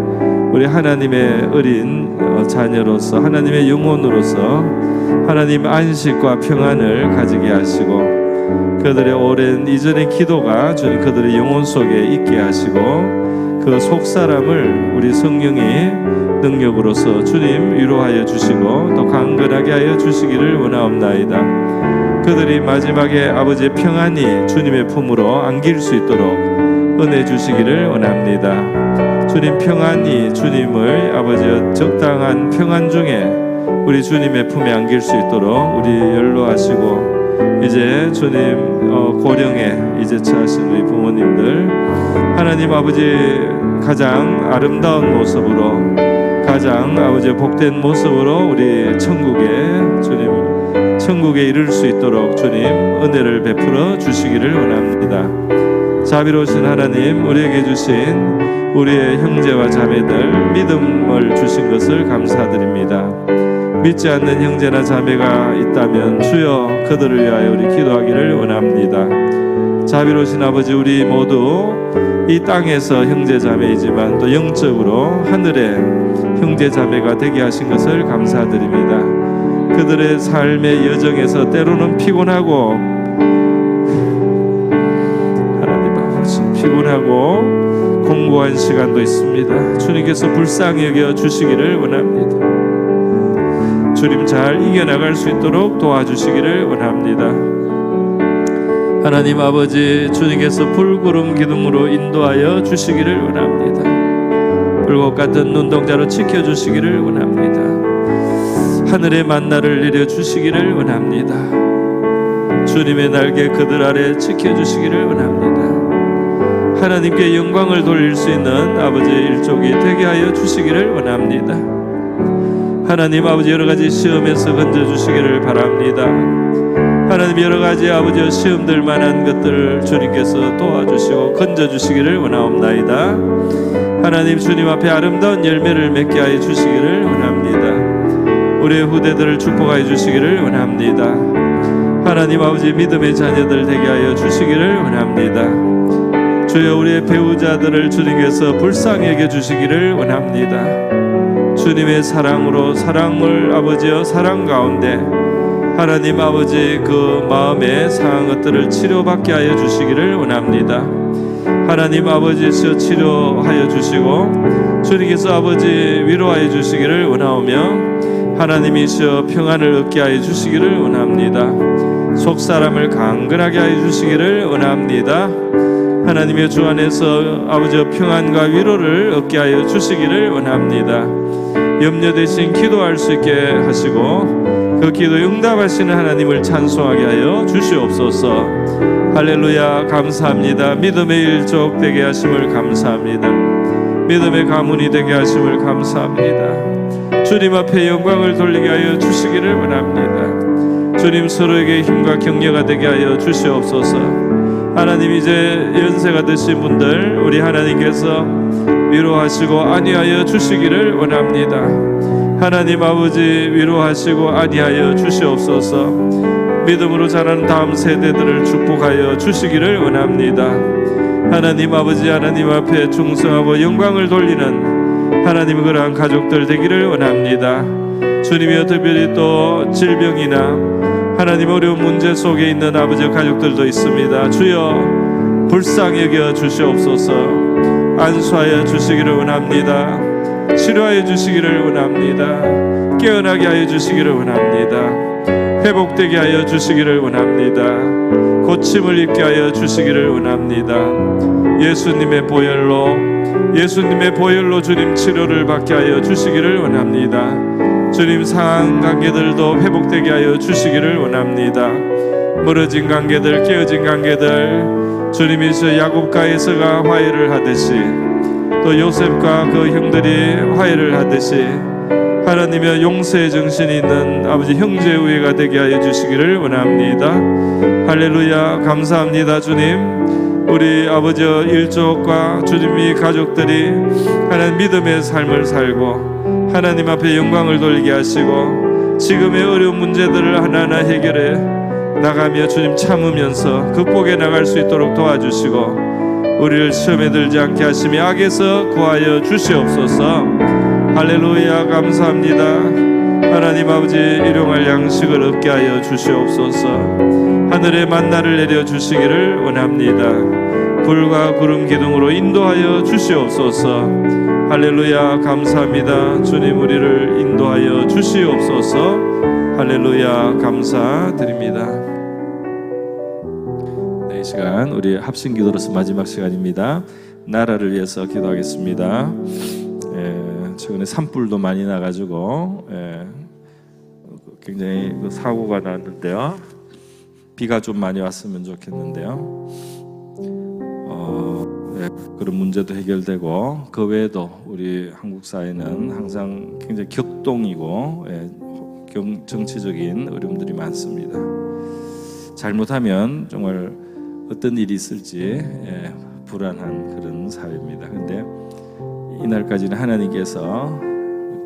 우리 하나님의 어린 자녀로서 하나님의 영혼으로서 하나님 안식과 평안을 가지게 하시고 그들의 오랜 이전의 기도가 주님 그들의 영혼 속에 있게 하시고 그 속사람을 우리 성령의 능력으로서 주님 위로하여 주시고 또 강건하게 하여 주시기를 원하옵나이다. 그들이 마지막에 아버지의 평안이 주님의 품으로 안길 수 있도록 은혜 주시기를 원합니다. 주님 평안이 주님의 아버지의 적당한 평안 중에 우리 주님의 품에 안길 수 있도록 우리 연로하시고 이제 주님 고령에 이제 처하신 우리 부모님들 하나님 아버지 가장 아름다운 모습으로 가장 아버지 복된 모습으로 우리 천국에 이를 수 있도록 주님 은혜를 베풀어 주시기를 원합니다. 자비로우신 하나님 우리에게 주신 우리의 형제와 자매들 믿음을 주신 것을 감사드립니다. 믿지 않는 형제나 자매가 있다면 주여 그들을 위하여 우리 기도하기를 원합니다. 자비로우신 아버지 우리 모두 이 땅에서 형제 자매이지만 또 영적으로 하늘의 형제 자매가 되게 하신 것을 감사드립니다. 그들의 삶의 여정에서 때로는 피곤하고 하나님 아버지 피곤하고 공고한 시간도 있습니다. 주님께서 불쌍히 여겨 주시기를 원합니다. 주님 잘 이겨나갈 수 있도록 도와주시기를 원합니다. 하나님 아버지 주님께서 불구름 기둥으로 인도하여 주시기를 원합니다. 불꽃 같은 눈동자로 지켜주시기를 원합니다. 하늘의 만나를 내려주시기를 원합니다. 주님의 날개 그들 아래 지켜주시기를 원합니다. 하나님께 영광을 돌릴 수 있는 아버지의 일족이 되게 하여 주시기를 원합니다. 하나님 아버지 여러가지 시험에서 건져주시기를 바랍니다. 하나님 여러가지 아버지의 시험들 만한 것들을 주님께서 도와주시고 건져주시기를 원하옵나이다. 하나님 주님 앞에 아름다운 열매를 맺게 하여 주시기를 원합니다. 우리의 후대들을 축복하여 주시기를 원합니다. 하나님 아버지 믿음의 자녀들 되게 하여 주시기를 원합니다. 주여 우리의 배우자들을 주님께서 불쌍히 여겨 주시기를 원합니다. 주님의 사랑으로 사랑을 아버지여 사랑 가운데 하나님 아버지 그 마음에 상한 것들을 치료받게 하여 주시기를 원합니다. 하나님 아버지여 치료하여 주시고 주님께서 아버지 위로하여 주시기를 원하오며 하나님이시여 평안을 얻게 하여 주시기를 원합니다. 속사람을 강건하게 하여 주시기를 원합니다. 하나님의 주 안에서 아버지의 평안과 위로를 얻게 하여 주시기를 원합니다. 염려 대신 기도할 수 있게 하시고 그 기도에 응답하시는 하나님을 찬송하게 하여 주시옵소서. 할렐루야 감사합니다. 믿음의 일족 되게 하심을 감사합니다. 믿음의 가문이 되게 하심을 감사합니다. 주님 앞에 영광을 돌리게 하여 주시기를 원합니다. 주님 서로에게 힘과 격려가 되게 하여 주시옵소서. 하나님 이제 연세가 드신 분들 우리 하나님께서 위로하시고 안위하여 주시기를 원합니다. 하나님 아버지 위로하시고 안위하여 주시옵소서. 믿음으로 자라는 다음 세대들을 축복하여 주시기를 원합니다. 하나님 아버지 하나님 앞에 충성하고 영광을 돌리는 하나님 그러한 가족들 되기를 원합니다. 주님이여 특별히 또 질병이나 하나님 어려운 문제 속에 있는 아버지 가족들도 있습니다. 주여 불쌍히 여겨 주시옵소서. 안수하여 주시기를 원합니다. 치료하여 주시기를 원합니다. 깨어나게 하여 주시기를 원합니다. 회복되게 하여 주시기를 원합니다. 고침을 입게 하여 주시기를 원합니다. 예수님의 보혈로 주님 치료를 받게 하여 주시기를 원합니다. 주님 상한 관계들도 회복되게 하여 주시기를 원합니다. 멀어진 관계들 깨어진 관계들 주님이서 야곱과 에서가 화해를 하듯이 또 요셉과 그 형들이 화해를 하듯이 하나님의 용서의 정신이 있는 아버지 형제 우애가 되게 하여 주시기를 원합니다. 할렐루야 감사합니다. 주님 우리 아버지 일족과 주님의 가족들이 하나님 믿음의 삶을 살고 하나님 앞에 영광을 돌리게 하시고 지금의 어려운 문제들을 하나하나 해결해 나가며 주님 참으면서 극복해 나갈 수 있도록 도와주시고 우리를 시험에 들지 않게 하시며 악에서 구하여 주시옵소서. 할렐루야. 감사합니다. 하나님 아버지, 일용할 양식을 얻게 하여 주시옵소서. 하늘의 만나를 내려 주시기를 원합니다. 불과 구름 기둥으로 인도하여 주시옵소서. 할렐루야. 감사합니다. 주님, 우리를 인도하여 주시옵소서. 할렐루야. 감사드립니다. 네, 이 시간 우리 합심 기도로서 마지막 시간입니다. 나라를 위해서 기도하겠습니다. 최근에 산불도 많이 나가지고 굉장히 사고가 났는데요. 비가 좀 많이 왔으면 좋겠는데요. 그런 문제도 해결되고, 그 외에도 우리 한국 사회는 항상 굉장히 격동이고 정치적인 어려움들이 많습니다. 잘못하면 정말 어떤 일이 있을지 불안한 그런 사회입니다. 그런데 이날까지는 하나님께서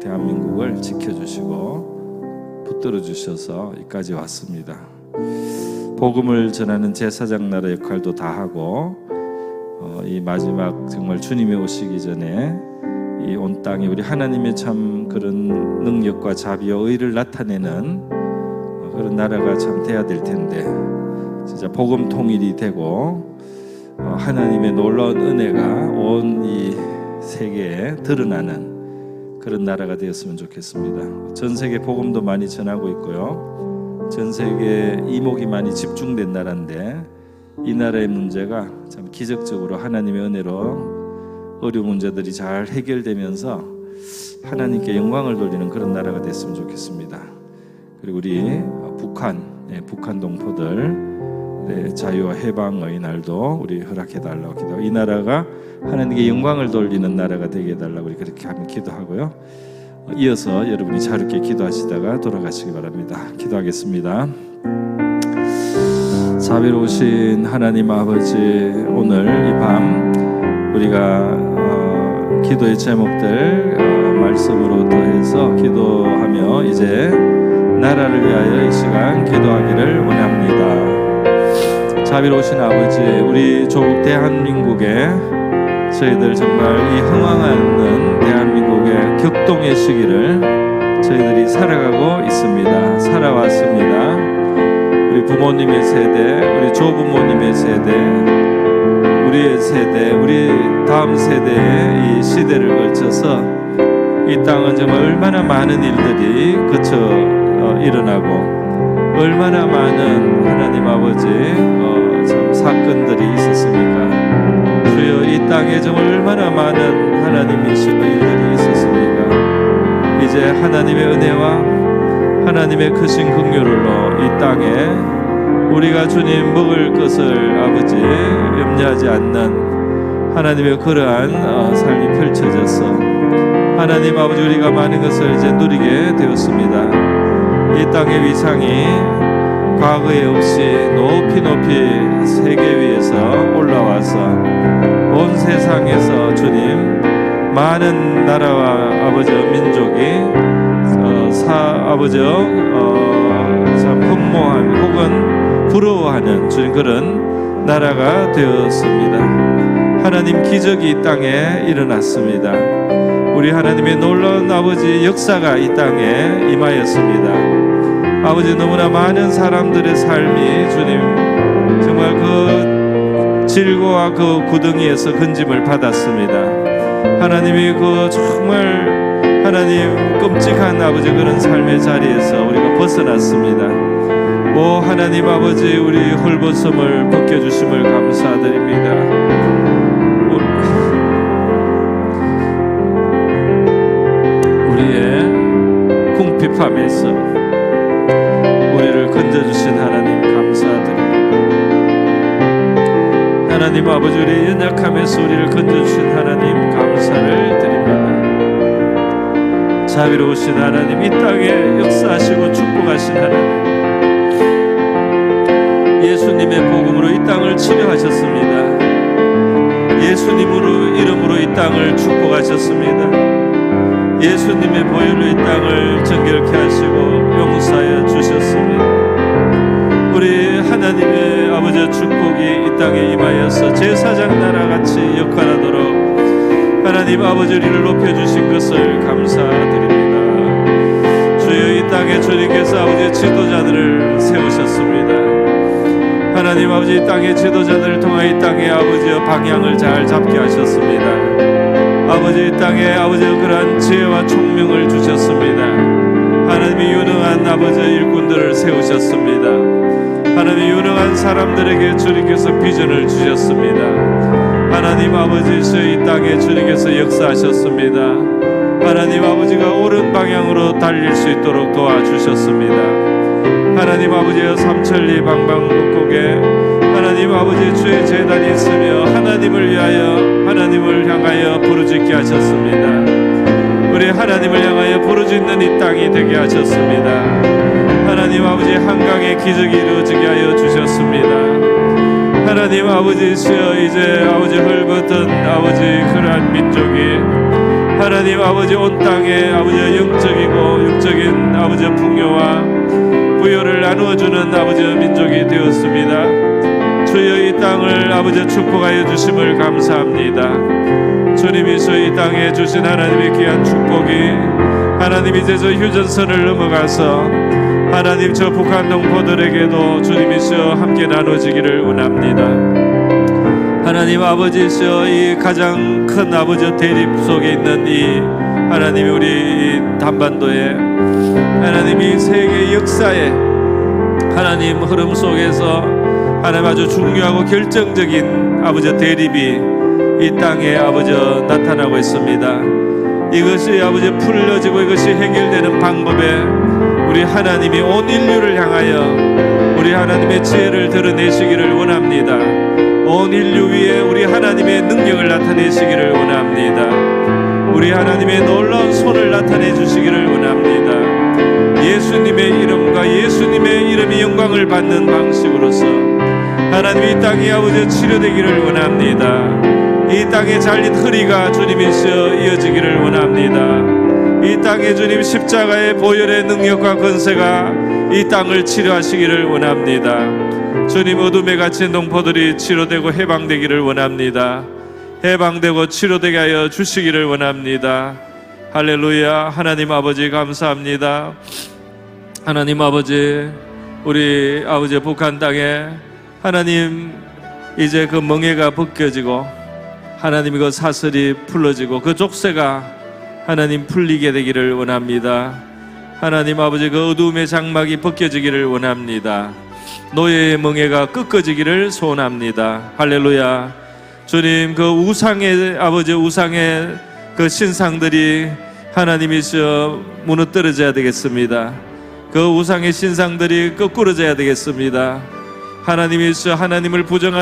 대한민국을 지켜주시고 붙들어 주셔서 여기까지 왔습니다. 복음을 전하는 제사장 나라 역할도 다 하고, 이 마지막 정말 주님이 오시기 전에 이 온 땅에 우리 하나님의 참 그런 능력과 자비와 의를 나타내는 그런 나라가 참 돼야 될 텐데, 진짜 복음 통일이 되고 하나님의 놀라운 은혜가 온 이 세계에 드러나는 그런 나라가 되었으면 좋겠습니다. 전 세계 복음도 많이 전하고 있고요. 전 세계에 이목이 많이 집중된 나라인데, 이 나라의 문제가 참 기적적으로 하나님의 은혜로 어려운 문제들이 잘 해결되면서 하나님께 영광을 돌리는 그런 나라가 됐으면 좋겠습니다. 그리고 우리 북한 동포들 자유와 해방의 날도 우리 허락해달라고 기도하고, 이 나라가 하나님께 영광을 돌리는 나라가 되게 해달라고 우리 그렇게 한번 기도하고요. 이어서 여러분이 자유롭게 기도하시다가 돌아가시기 바랍니다. 기도하겠습니다. 자비로우신 하나님 아버지, 오늘 이 밤 우리가 기도의 제목들 말씀으로 더해서 기도하며 이제 나라를 위하여 이 시간 기도하기를 원합니다. 자비로우신 아버지, 우리 조국 대한민국에 저희들 정말 이 흥황하는 대한민국의 격동의 시기를 저희들이 살아가고 있습니다. 살아왔습니다. 우리 부모님의 세대, 우리 조부모님의 세대, 우리의 세대, 우리 다음 세대의 이 시대를 거쳐서 이 땅은 정말 얼마나 많은 일들이 거쳐 일어나고, 얼마나 많은 하나님 아버지 참 사건들이 있었습니까? 주여, 이 땅에 정말 얼마나 많은 하나님이시고 일들이 있었습니까? 이제 하나님의 은혜와 하나님의 크신 긍휼로 이 땅에 우리가 주님 먹을 것을 아버지 염려하지 않는 하나님의 그러한 삶이 펼쳐져서 하나님 아버지, 우리가 많은 것을 이제 누리게 되었습니다. 이 땅의 위상이 과거에 없이 높이 높이 세계 위에서 올라와서 온 세상에서 주님 많은 나라와 아버지 민족이 아버지 참 흠모하는 혹은 부러워하는 주님 그런 나라가 되었습니다. 하나님, 기적이 이 땅에 일어났습니다. 우리 하나님의 놀라운 아버지 역사가 이 땅에 임하였습니다. 아버지, 너무나 많은 사람들의 삶이 주님 정말 그 질고와 그 구덩이에서 건짐을 받았습니다. 하나님이 그 정말 하나님 끔찍한 아버지 그런 삶의 자리에서 우리가 벗어났습니다. 오 하나님 아버지, 우리 헐벗음을 벗겨주심을 감사드립니다. 우리의 궁핍함에서 우리를 건져주신 하나님 감사드립니다. 하나님 아버지, 우리의 연약함에서 우리를 건져주신 하나님 감사를 드립니다. 자비로우신 하나님, 이 땅에 역사하시고 축복하신 하나님, 예수님의 복음으로 이 땅을 치료하셨습니다. 예수님으로 이름으로 이 땅을 축복하셨습니다. 예수님의 보혈로 이 땅을 정결케 하시고 용서하여 주셨습니다. 우리 하나님의 아버지 축복이 이 땅에 임하여서 제사장 나라같이 역할하도록 하나님 아버지 우리를 높여주신 것을 감사드립니다. 주여, 이 땅에 주님께서 아버지 지도자들을 세우셨습니다. 하나님 아버지, 이 땅의 지도자들을 통하여 이 땅의 아버지의 방향을 잘 잡게 하셨습니다. 아버지, 이 땅에 아버지 그러한 지혜와 총명을 주셨습니다. 하나님이 유능한 아버지 일꾼들을 세우셨습니다. 하나님이 유능한 사람들에게 주님께서 비전을 주셨습니다. 하나님 아버지시여, 이 땅에 주님께서 역사하셨습니다. 하나님 아버지가 옳은 방향으로 달릴 수 있도록 도와주셨습니다. 하나님 아버지여, 삼천리 방방곡곡에 하나님 아버지 주의 제단이 있으며 하나님을 위하여 하나님을 향하여 부르짖게 하셨습니다. 우리 하나님을 향하여 부르짖는 이 땅이 되게 하셨습니다. 하나님 아버지, 한강의 기적이 이루어지게 하여 주셨습니다. 하나님 아버지시여, 이제 아버지 헐벗은 아버지 그러한 민족이 하나님 아버지 온 땅에 아버지 영적이고 육적인 아버지 풍요와 부여를 나누어주는 아버지 민족이 되었습니다. 주여, 이 땅을 아버지 축복하여 주심을 감사합니다. 주님이서 이 땅에 주신 하나님의 귀한 축복이 하나님 이제 저 휴전선을 넘어가서 하나님 저 북한 동포들에게도 주님이서 함께 나눠지기를 원합니다. 하나님 아버지시여, 이 가장 큰 아버지 대립 속에 있는 이 하나님이 우리 한반도에 하나님이 세계 역사에 하나님 흐름 속에서 하나님 아주 중요하고 결정적인 아버지 대립이 이 땅에 아버지 나타나고 있습니다. 이것이 아버지 풀려지고 이것이 해결되는 방법에 우리 하나님이 온 인류를 향하여 우리 하나님의 지혜를 드러내시기를 원합니다. 온 인류 위에 우리 하나님의 능력을 나타내시기를 원합니다. 우리 하나님의 놀라운 손을 나타내 주시기를 원합니다. 예수님의 이름과 예수님의 이름이 영광을 받는 방식으로서 하나님이 이 땅에 아버지 치료되기를 원합니다. 이 땅에 잘린 허리가 주님이시여 이어지기를 원합니다. 이 땅에 주님 십자가의 보혈의 능력과 권세가 이 땅을 치료하시기를 원합니다. 주님, 어둠에 갇힌 동포들이 치료되고 해방되기를 원합니다. 해방되고 치료되게 하여 주시기를 원합니다. 할렐루야. 하나님 아버지 감사합니다. 하나님 아버지, 우리 아버지 북한 땅에 하나님 이제 그 멍에가 벗겨지고 하나님 그 사슬이 풀어지고 그 족쇄가 하나님 풀리게 되기를 원합니다. 하나님 아버지, 그 어두움의 장막이 벗겨지기를 원합니다. 노예의 멍에가 꺾어지기를 소원합니다. 할렐루야. 주님, 그 우상의 아버지, 우상의 그 신상들이 하나님이시여 무너뜨려져야 되겠습니다. 그 우상의 신상들이 거꾸러져야 되겠습니다. 하나님이시여 하나님을 부정하는